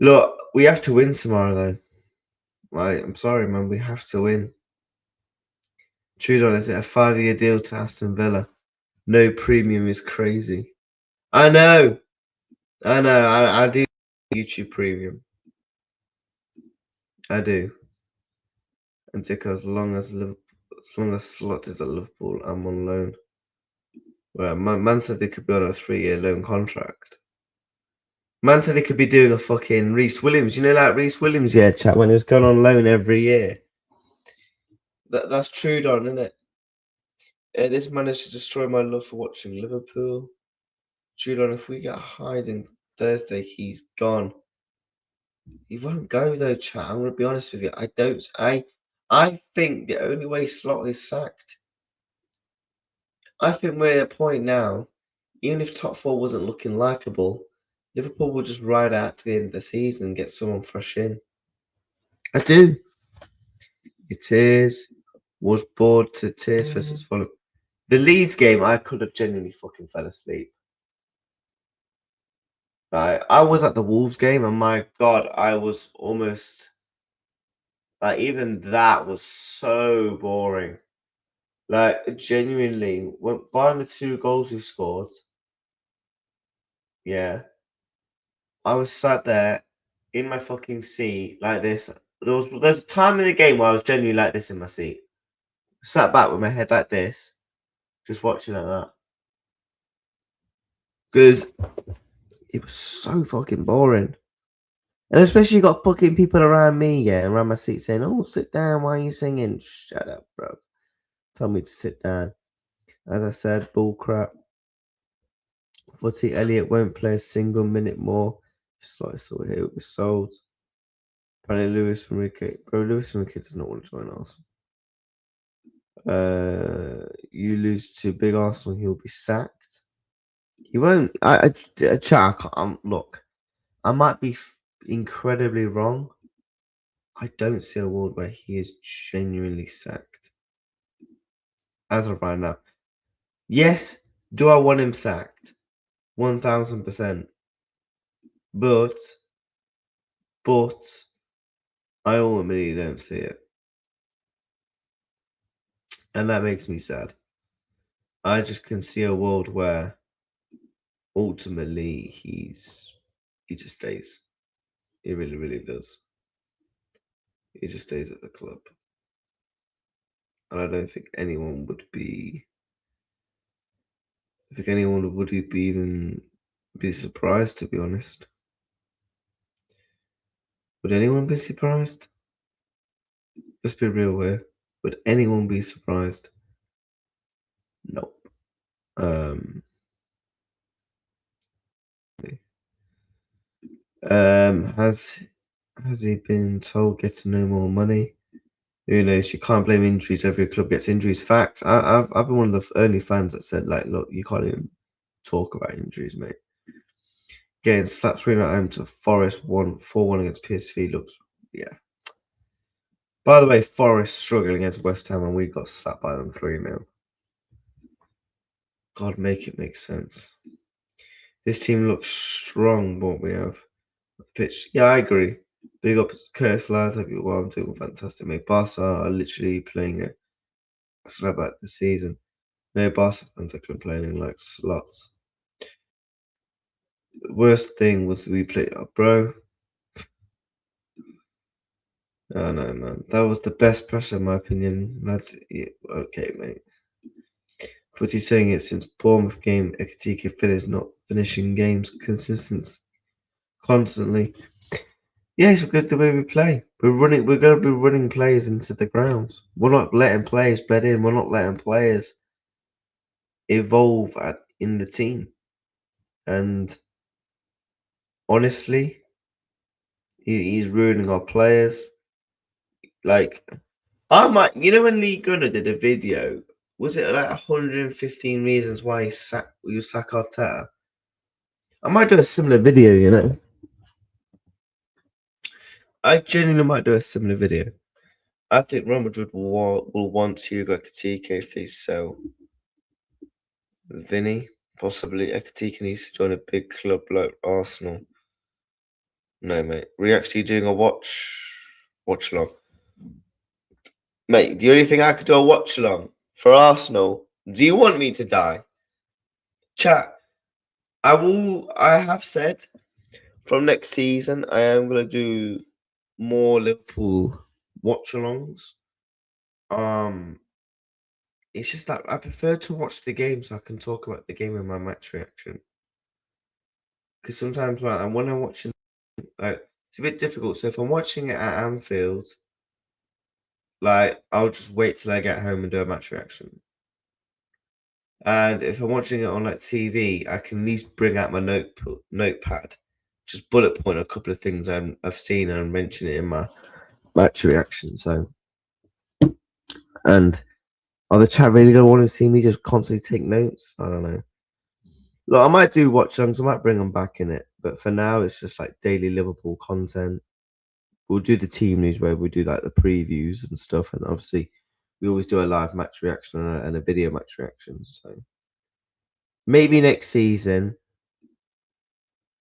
Look, we have to win tomorrow, though. I'm sorry, man. We have to win. Trudon, is it a 5-year deal to Aston Villa? No premium is crazy. I know. I do YouTube premium. I do. And as long as Slot is at Liverpool, I'm on loan. Well, man said they could be on a 3-year loan contract. Man said he could be doing a fucking Reece Williams. You know, like Reece Williams, yeah, chat, when he was going on loan every year. That's Trudon, isn't it? This managed to destroy my love for watching Liverpool. Trudon, if we get hiding Thursday, he's gone. He won't go though, chat. I'm gonna be honest with you. I think the only way Slot is sacked. I think we're at a point now, even if top 4 wasn't looking likeable, Liverpool will just ride out to the end of the season and get someone fresh in. I do. Was bored to tears versus Fulham. The Leeds game, I could have genuinely fucking fell asleep. Right, I was at the Wolves game, and my God, I was almost like, even that was so boring. Like, genuinely, behind the 2 goals we scored, yeah, I was sat there in my fucking seat like this. There's a time in the game where I was genuinely like this in my seat, sat back with my head like this, just watching like that, because it was so fucking boring. And especially you got fucking people around me, yeah, around my seat saying, "Oh, sit down. Why are you singing?" Shut up, bro. Tell me to sit down. As I said, bull crap. Footy Elliott won't play a single minute more. Just like I saw here, it was sold. Apparently, Lewis Enrique does not want to join Arsenal. You lose to big Arsenal, he'll be sacked. He won't. Look, I might be incredibly wrong. I don't see a world where he is genuinely sacked. As of right now. Yes, do I want him sacked? 1000%. But I ultimately don't see it. And that makes me sad. I just can see a world where ultimately he just stays. He really, really does. He just stays at the club. And I don't think anyone would be even be surprised, to be honest. Would anyone be surprised? Let's be real here. Would anyone be surprised? Nope. Has he been told getting no more money? Who knows? You can't blame injuries. Every club gets injuries. Facts. I've been one of the early fans that said, like, look, you can't even talk about injuries, mate. Getting slapped 3-0 at home to Forest 4-1 against PSV looks, yeah. By the way, Forest struggling against West Ham and we got slapped by them 3-0. God, make it make sense. This team looks strong, what we have. Pitch, yeah, I agree. Big up Curtis, lads. Hope you're well. I'm doing fantastic, mate. Barca are literally playing it about the season. No, Barca fans are complaining like sluts. The worst thing was we played up, bro. Oh no, man. That was the best pressure, in my opinion. That's okay, mate. Footy saying it since Bournemouth game, Ekitike finished not finishing games constantly. Yes, because the way we play, we're going to be running players into the grounds. We're not letting players bed in. We're not letting players evolve in the team. And honestly, he's ruining our players. Like, when Lee Gunner did a video, was it like 115 reasons why you sack Arteta? I might do a similar video, I genuinely might do a similar video. I think Real Madrid will want Hugo Ekitike if they sell Vinny. Possibly Ekitike needs to join a big club like Arsenal. No, mate. We're actually doing a watch along. Mate, the only thing I could do a watch along for Arsenal. Do you want me to die? Chat. I have said from next season I am gonna do more Liverpool watch alongs. It's just that I prefer to watch the game so I can talk about the game in my match reaction. Because sometimes when I'm watching, it's a bit difficult. So if I'm watching it at Anfield, I'll just wait till I get home and do a match reaction. And if I'm watching it on TV, I can at least bring out my notepad, just bullet point a couple of things I've seen and mention it in my match reaction. So, and the chat really don't want to see me just constantly take notes? I don't know. Look, I might do watch alongs. I might bring them back in it, but for now, it's just daily Liverpool content. We'll do the team news where we do the previews and stuff, and obviously we always do a live match reaction and a video match reaction. So maybe next season,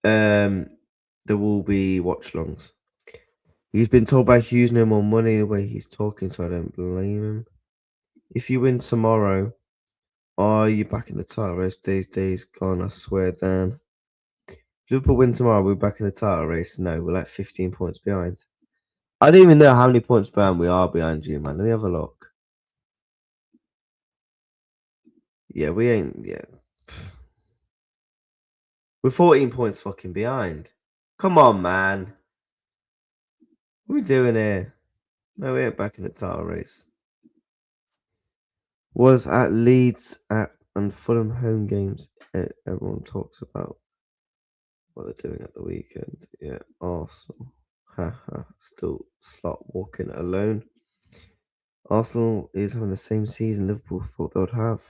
there will be watch alongs. He's been told by Hughes no more money the way he's talking, so I don't blame him. If you win tomorrow, are you back in the title race? These days gone, I swear, Dan. If Liverpool win tomorrow, we're back in the title race. No, we're 15 points behind. I don't even know how many points behind we are behind you, man. Let me have a look. Yeah, we ain't. Yeah. We're 14 points fucking behind. Come on, man. What are we doing here? No, we ain't back in the title race. Was at Leeds and Fulham home games. Everyone talks about what they're doing at the weekend. Yeah, Arsenal. Haha, still slot walking alone. Arsenal is having the same season Liverpool thought they would have.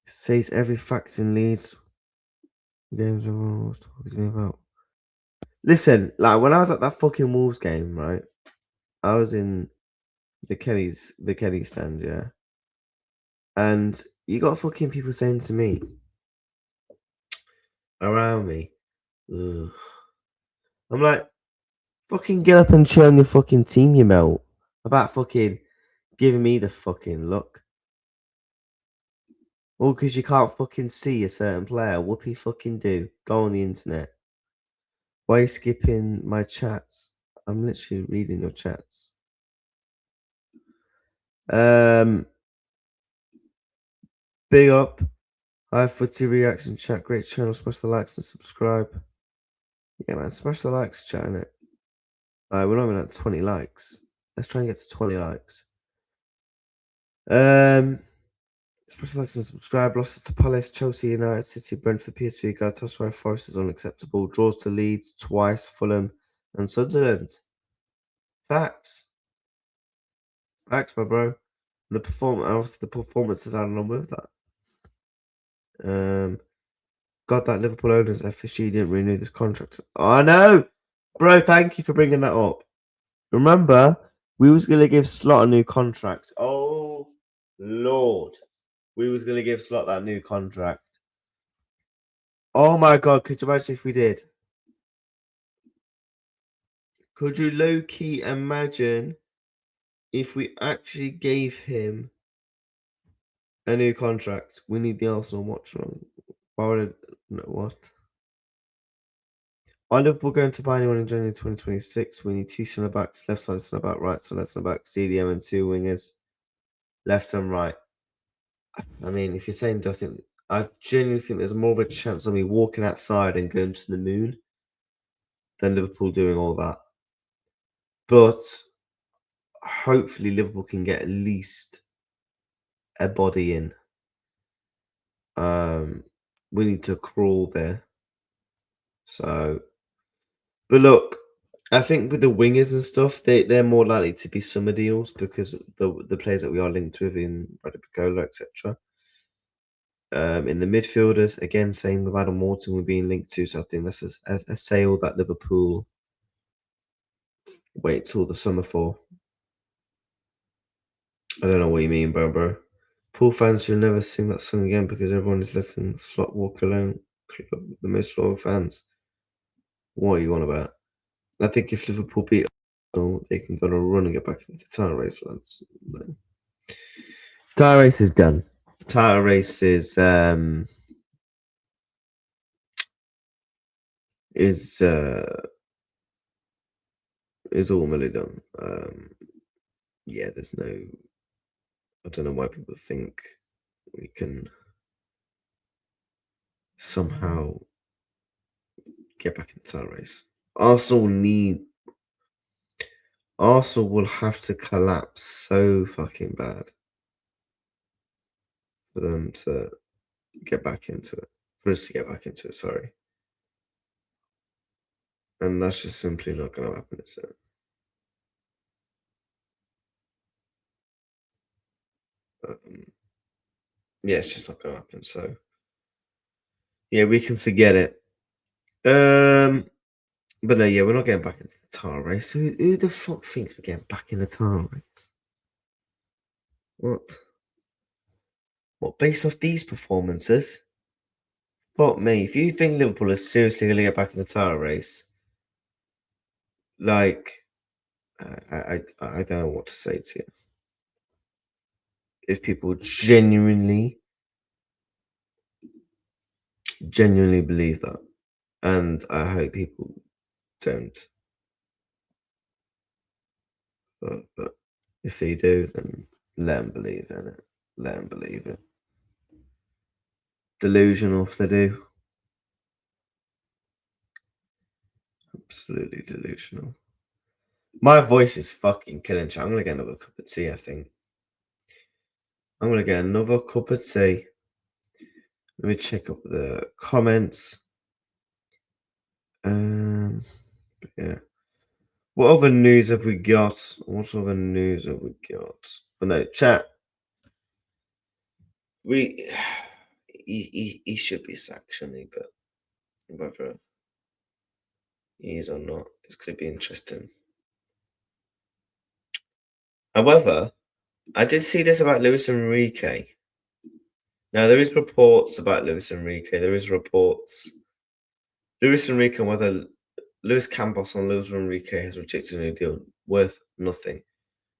Says every fact in Leeds games everyone was talking to me about. Listen, when I was at that fucking Wolves game, right? I was in the Kenny stand, yeah. And you got fucking people saying to me around me, ugh. I'm like, fucking get up and cheer on your fucking team, you melt. About fucking giving me the fucking look. All because you can't fucking see a certain player. Whoopie fucking do. Go on the internet. Why are you skipping my chats? I'm literally reading your chats. Big up. Hi, Footy Reaction chat. Great channel. Smash the likes and subscribe. Yeah, man. Smash the likes, chat, innit? We're not even at 20 likes. Let's try and get to 20 likes. Smash the likes and subscribe. Losses to Palace, Chelsea, United, City, Brentford, PSV, Galatasaray, Forest is unacceptable. Draws to Leeds twice, Fulham, and Sunderland. Facts. Facts, my bro. The performances added on with that. God, that Liverpool owners FSG didn't renew this contract. Oh no, bro! Thank you for bringing that up. Remember, we was gonna give Slot a new contract. Oh Lord, we was gonna give Slot that new contract. Oh my God, could you imagine if we did? Could you low key imagine if we actually gave him a new contract? We need the Arsenal watch on. Why would it? No, what? Are Liverpool going to buy anyone in January 2026? We need two centre backs, left side centre back, right side centre back, CDM, and two wingers, left and right. I mean, if you're saying, I genuinely think there's more of a chance of me walking outside and going to the moon than Liverpool doing all that. But hopefully Liverpool can get at least a body in. We need to crawl there. So, but look, I think with the wingers and stuff, they're more likely to be summer deals because the players that we are linked with in Radipicola, etc. In the midfielders, again, same with Adam Morton, we're being linked to. So I think that's a sale that Liverpool wait till the summer for. I don't know what you mean, bro. Pool fans should never sing that song again because everyone is letting Slot walk alone. The most loyal fans. What are you on about? I think if Liverpool beat Arsenal, they can go on a run and get back into the title race. No. Title race is done. Title race is all nearly done. Yeah, there's no. I don't know why people think we can somehow get back in the title race. Arsenal will have to collapse so fucking bad for them to get back into it. For us to get back into it, sorry. And that's just simply not going to happen, is it? Yeah, it's just not going to happen. So, yeah, we can forget it. But no, yeah, we're not getting back into the title race. Who the fuck thinks we're getting back in the title race? What? What, based off these performances? Fuck me. If you think Liverpool is seriously going to get back in the title race, like, I don't know what to say to you. If people genuinely believe that, and I hope people don't. But if they do, then let them believe in it. Let them believe it. Delusional if they do. Absolutely delusional. My voice is fucking killing. I'm gonna get another cup of tea, I think. I'm gonna get another cup of tea. Let me check up the comments. Yeah. What other news have we got? What other news have we got? Oh no, chat. He should be sacked, shouldn't he? But whether he is or not, it's going to be interesting. However, I did see this about Luis Enrique. Now, there is reports about Luis Enrique. There is reports. Luis Enrique, whether Luis Campos and Luis Enrique has rejected a new deal worth nothing.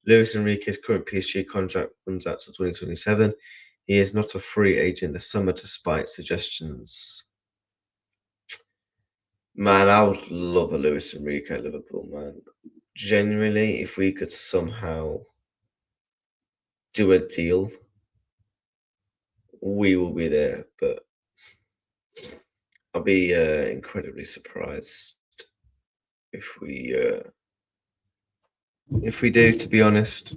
Luis Enrique's current PSG contract runs out to 2027. He is not a free agent this summer, despite suggestions. Man, I would love a Luis Enrique at Liverpool, man. Genuinely, if we could somehow do a deal, we will be there. But I'll be incredibly surprised if we do, to be honest.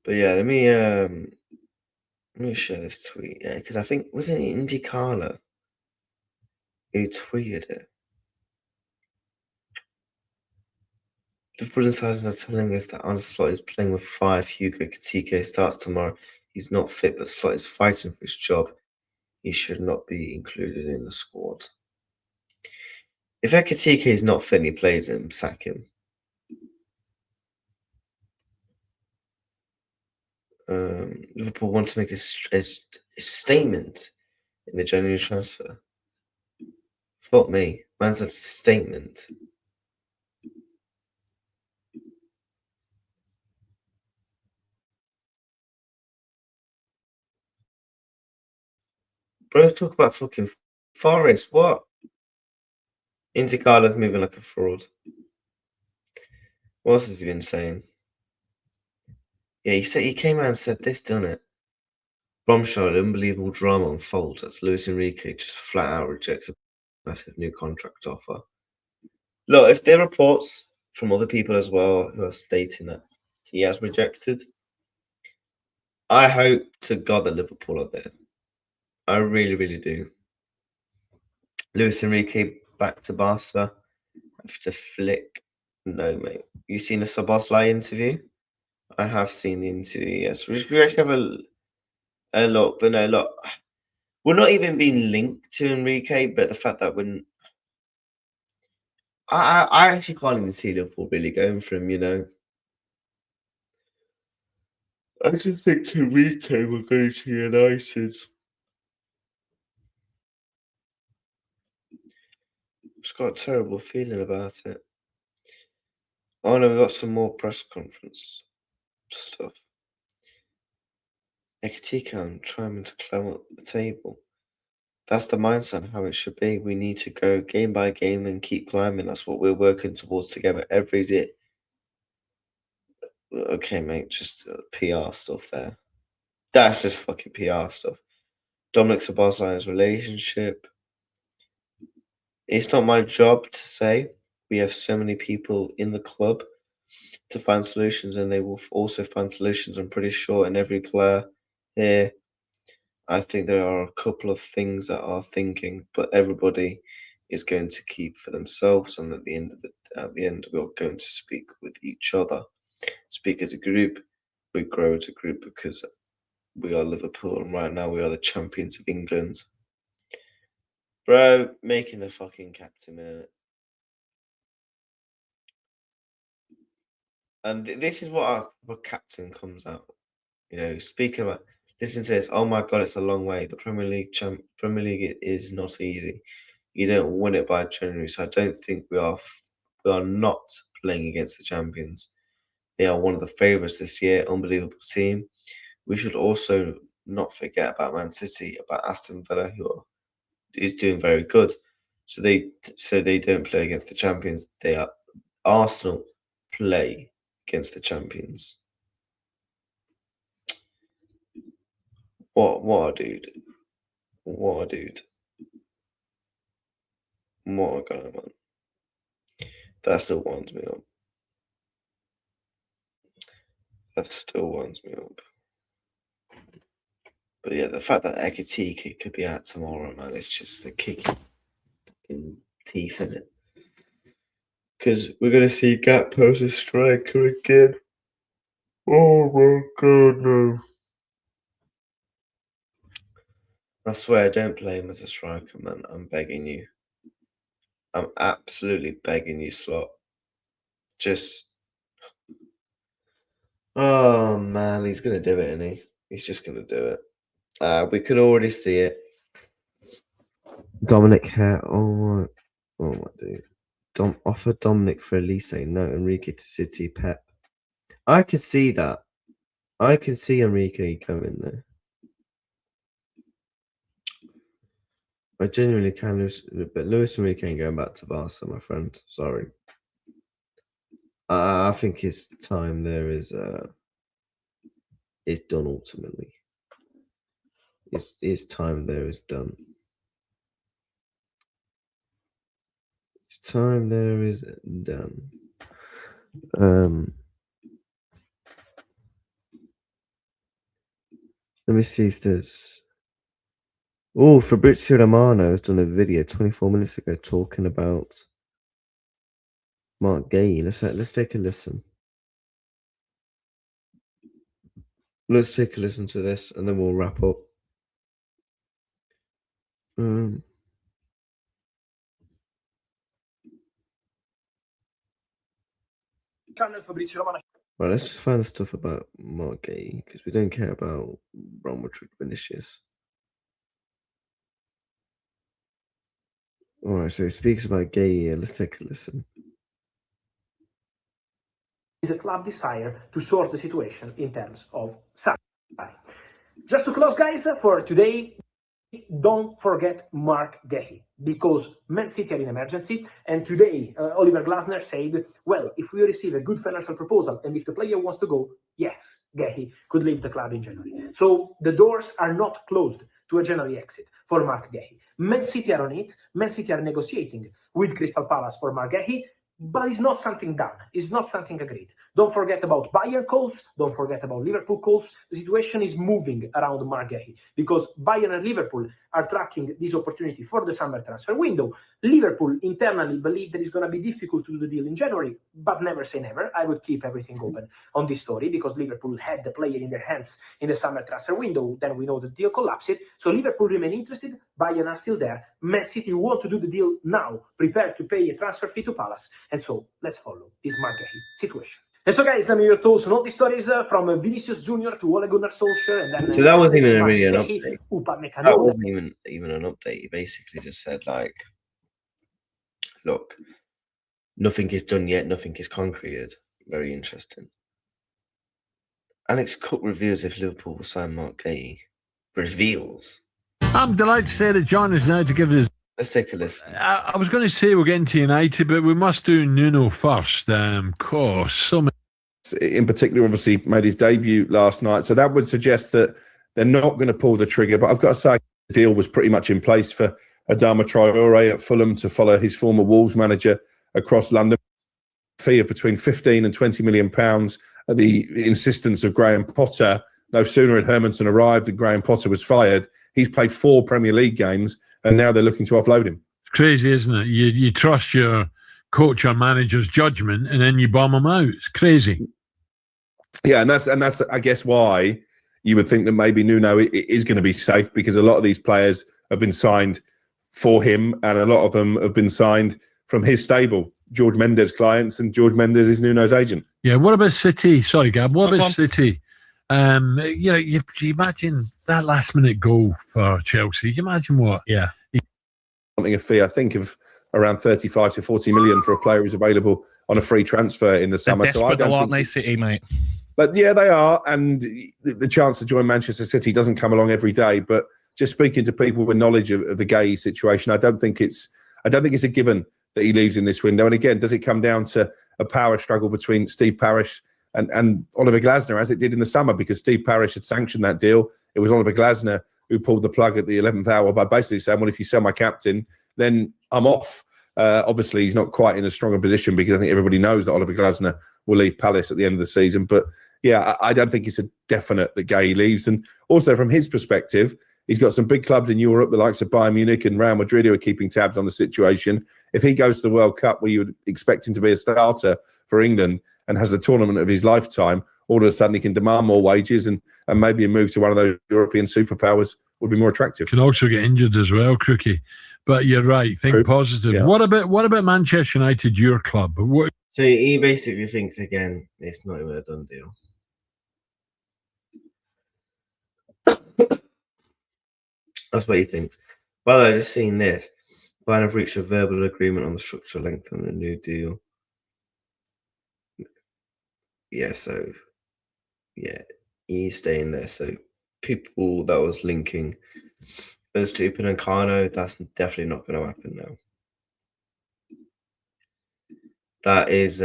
But yeah, let me share this tweet. Yeah, because I think wasn't it Indy Carla who tweeted it? Liverpool insiders are telling us that Arne Slot is playing with 5. Hugo Ekitike starts tomorrow. He's not fit, but Slot is fighting for his job. He should not be included in the squad. If Ekitike is not fit and he plays him, sack him. Liverpool want to make a statement in the January transfer. Fuck me. Man said statement. Bro, talk about fucking Forest. What? Indy Carla's moving like a fraud. What else has he been saying? Yeah, he came out and said this, didn't it? Bombshell, unbelievable drama unfolds as Luis Enrique just flat out rejects a massive new contract offer. Look, if there are reports from other people as well who are stating that he has rejected, I hope to God that Liverpool are there. I really, really do. Luis Enrique back to Barca after Flick. No, mate. You seen the Szoboszlai interview? I have seen the interview, yes. We should have a look, but no, look. We're not even being linked to Enrique, but the fact that when I actually can't even see Liverpool really going for him, you know. I just think Enrique will go to United. Just got a terrible feeling about it. Oh no, we got some more press conference stuff. Ekitike and trying to climb up the table. That's the mindset, how it should be. We need to go game by game and keep climbing. That's what we're working towards together every day. Okay, mate, just PR stuff there. That's just fucking PR stuff. Dominic Szoboszlai's relationship. It's not my job to say. We have so many people in the club to find solutions, and they will also find solutions. I'm pretty sure in every player here. I think there are a couple of things that are thinking, but everybody is going to keep for themselves. And at the end, we're going to speak with each other, speak as a group. We grow as a group because we are Liverpool, and right now we are the champions of England. Bro, making the fucking captain minute. And this is what our captain comes out. You know, speaking about, listen to this. Oh my God, it's a long way. The Premier League is not easy. You don't win it by January, so I don't think we are not playing against the champions. They are one of the favourites this year. Unbelievable team. We should also not forget about Man City, about Aston Villa, who is doing very good. So they don't play against the champions. They are Arsenal play against the champions. What a dude. What a dude. What a guy, man. That still winds me up. That still winds me up. But yeah, the fact that Ekitike could be out tomorrow, man, it's just a kick in teeth in it. Because we're going to see Gakpo as a striker again. Oh my God, no. I swear, don't play him as a striker, man. I'm begging you. I'm absolutely begging you, Slot. Just... Oh, man, he's going to do it, isn't he? He's just going to do it. We can already see it. Dominic Hare. Oh my dude. Offer Dominic for Elise. No, Enrique to City. Pep. I can see that. I can see Enrique coming there. I genuinely can, but Luis Enrique ain't going back to Barca, my friend. Sorry. I think his time there is done ultimately. His time there is done. His time there is done. Let me see if there's... Oh, Fabrizio Romano has done a video 24 minutes ago talking about Mark Gay. Let's take a listen. Let's take a listen to this and then we'll wrap up. Right, let's just find the stuff about Mark Gay because we don't care about Real Madrid Vinicius. Alright, so he speaks about Gay here. Let's take a listen. Is a club desire to sort the situation in terms of salary. Just to close, guys, for today, don't forget Mark Gay, because Man City are in emergency, and today Oliver Glasner said, well, if we receive a good financial proposal and if the player wants to go, yes, Gehi could leave the club in January. So the doors are not closed to a January exit for Mark Gehi. Man City are on it. Man City are negotiating with Crystal Palace for Mark Gehi, but it's not something done. It's not something agreed. Don't forget about Bayern calls. Don't forget about Liverpool calls. The situation is moving around Mark Gehi because Bayern and Liverpool are tracking this opportunity for the summer transfer window. Liverpool internally believe that it's going to be difficult to do the deal in January, but never say never. I would keep everything open on this story because Liverpool had the player in their hands in the summer transfer window. Then we know the deal collapsed. So Liverpool remain interested. Bayern are still there. Man City want to do the deal now, prepared to pay a transfer fee to Palace. And so let's follow this Mark Gehi situation. And so, guys, let me hear your thoughts on all these stories from Vinicius Jr. to Ole Gunnar Solskjaer, and then So that wasn't even Mark really an Gehi, update. Upamecano. That wasn't even an update. He basically just said, like, look, nothing is done yet, nothing is concreted. Very interesting. Alex Cook reveals if Liverpool will sign Mark Gehi. Reveals. I'm delighted to say that John is now to give us. Let's take a listen. I was going to say we're getting to United, but we must do Nuno first. Of course, so many. In particular, obviously made his debut last night, so that would suggest that they're not going to pull the trigger. But I've got to say, the deal was pretty much in place for Adama Traore at Fulham to follow his former Wolves manager across London. Fee of between 15 and 20 million pounds at the insistence of Graham Potter. No sooner had Hermanson arrived than Graham Potter was fired. He's played 4 Premier League games, and now they're looking to offload him. It's crazy, isn't it? You trust your coach or manager's judgment, and then you bomb them out. It's crazy. Yeah, and that's I guess why you would think that maybe Nuno is going to be safe, because a lot of these players have been signed for him, and a lot of them have been signed from his stable, George Mendes clients, and George Mendes is Nuno's agent. Yeah, what about City? Sorry, Gab. What about City? You imagine that last-minute goal for Chelsea. You imagine what? Yeah. Wanting a fee, I think, of around 35 to 40 million for a player who's available on a free transfer in the summer. They're desperate a lot, nice City, mate. But yeah, they are, and the chance to join Manchester City doesn't come along every day. But just speaking to people with knowledge of the Gehi situation, I don't think it's a given that he leaves in this window. And again, does it come down to a power struggle between Steve Parish and Oliver Glasner, as it did in the summer, because Steve Parish had sanctioned that deal? It was Oliver Glasner who pulled the plug at the 11th hour by basically saying, well, if you sell my captain, then I'm off. Obviously, he's not quite in a stronger position, because I think everybody knows that Oliver Glasner will leave Palace at the end of the season. But yeah, I don't think it's a definite that Gehi leaves. And also from his perspective, he's got some big clubs in Europe, the likes of Bayern Munich and Real Madrid, who are keeping tabs on the situation. If he goes to the World Cup, where you would expect him to be a starter for England and has the tournament of his lifetime, all of a sudden he can demand more wages, and maybe a move to one of those European superpowers would be more attractive. Can also get injured as well, Crookie. But you're right. Think positive. Yeah. What about Manchester United, your club? So he basically thinks, again, it's not even a done deal. That's what he thinks. By the way, just seeing this, Bayern have reached a verbal agreement on the structural length on a new deal. Yeah, so he's staying there. So people that was linking those two, Upamecano and Kano, that's definitely not going to happen now. That is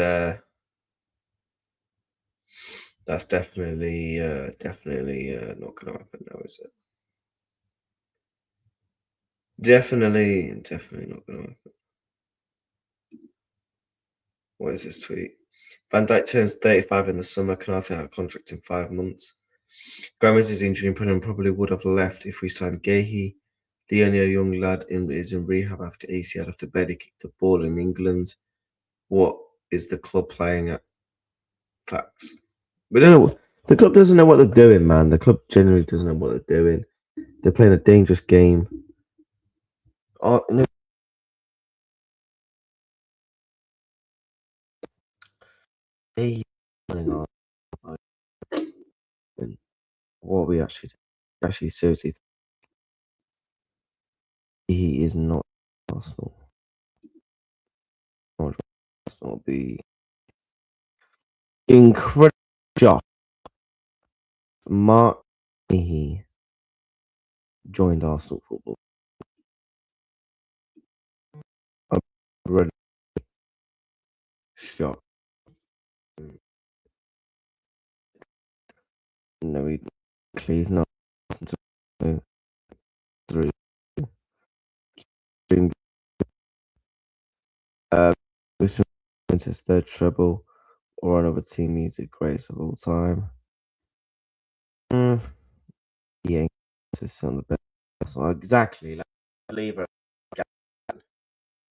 that's definitely not going to happen now, is it? Definitely not going to happen. What is this tweet? Van Dijk turns 35 in the summer. Canate out of contract in 5 months. Gomez's injury and probably would have left if we signed Gehi. Leonie, a young lad, is in rehab after ACL after Betty kicked the ball in England. What is the club playing at? Facts. We don't know. The club doesn't know what they're doing, man. The club generally doesn't know what they're doing. They're playing a dangerous game. Oh, no. What we actually seriously, he is not Arsenal. Arsenal be incredible job. Mark he joined Arsenal football. I'm really shocked. No, he's not. Three. Which wins his third treble or another team music greatest of all time? Yeah, it's on the best one. Exactly. Like Libra.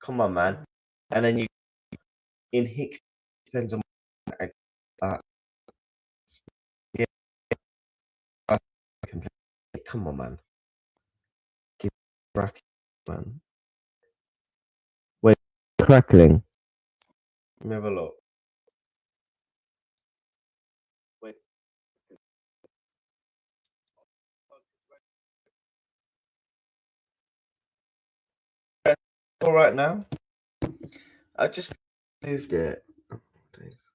Come on, man. And then you in Hick depends on that. Yeah. Come on, man. Keep cracking, man. Wait, crackling. Let me have a look. Wait. All right now. I just moved it. Oh, days.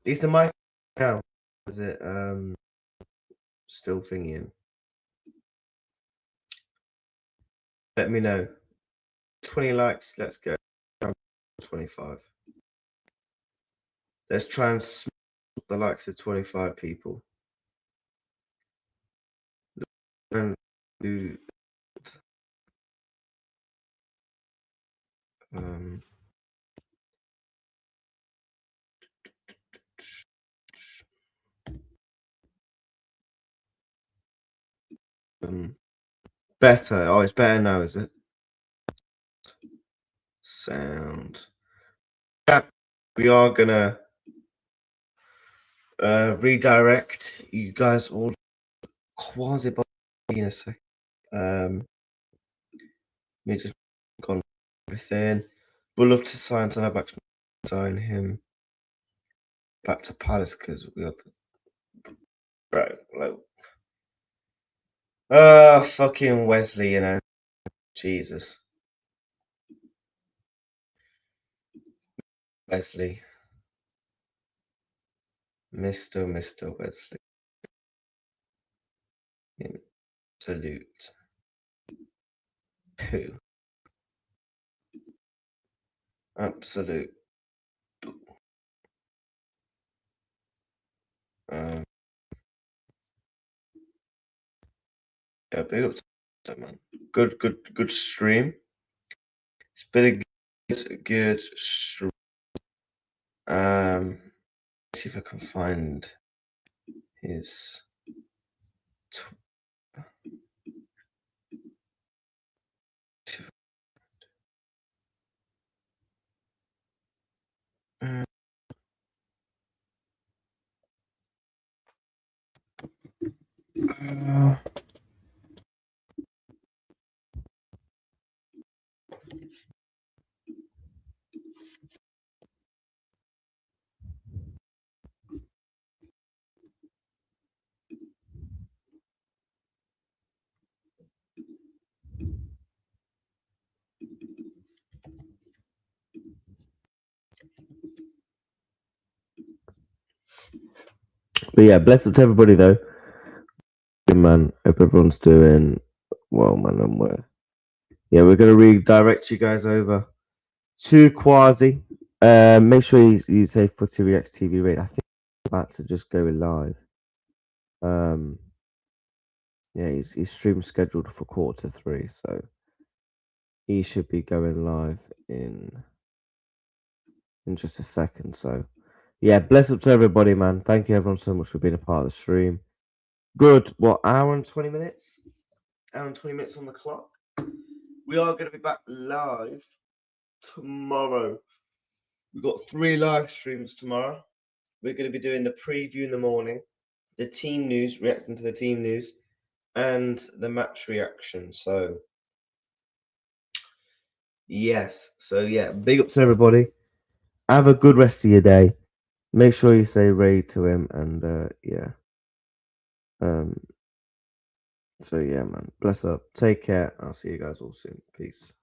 Is the mic now? Is it still thinking? Let me know. 20 likes. Let's go. 25. Let's try and smash the likes of 25 people. And do better. Oh, it's better now, is it? Sound. Yeah, we are gonna redirect you guys all quasi in a sec. Let me just go on everything. We'd love to sign back to sign him back to Palace because we got right. Like, fucking Wesley, you know. Jesus. Wesley. Mr. Wesley. Salute. Who? Absolute. Yeah, big up to that, man. Good stream. It's been a good stream. Let's see if I can find his. But yeah, bless up to everybody though. Good man. Hope everyone's doing well, man. And we're gonna redirect you guys over to Quasi. Make sure you say footyreactstv rate. I think it's about to just go live. Yeah, his stream's scheduled for 2:45, so he should be going live in just a second. So yeah, bless up to everybody, man. Thank you everyone so much for being a part of the stream. Good, hour and 20 minutes? Hour and 20 minutes on the clock. We are going to be back live tomorrow. We've got 3 live streams tomorrow. We're going to be doing the preview in the morning, the team news, reacting to the team news, and the match reaction. So, yes. So, yeah, big up to everybody. Have a good rest of your day. Make sure you say raid to him, and yeah. So, yeah, man. Bless up. Take care. I'll see you guys all soon. Peace.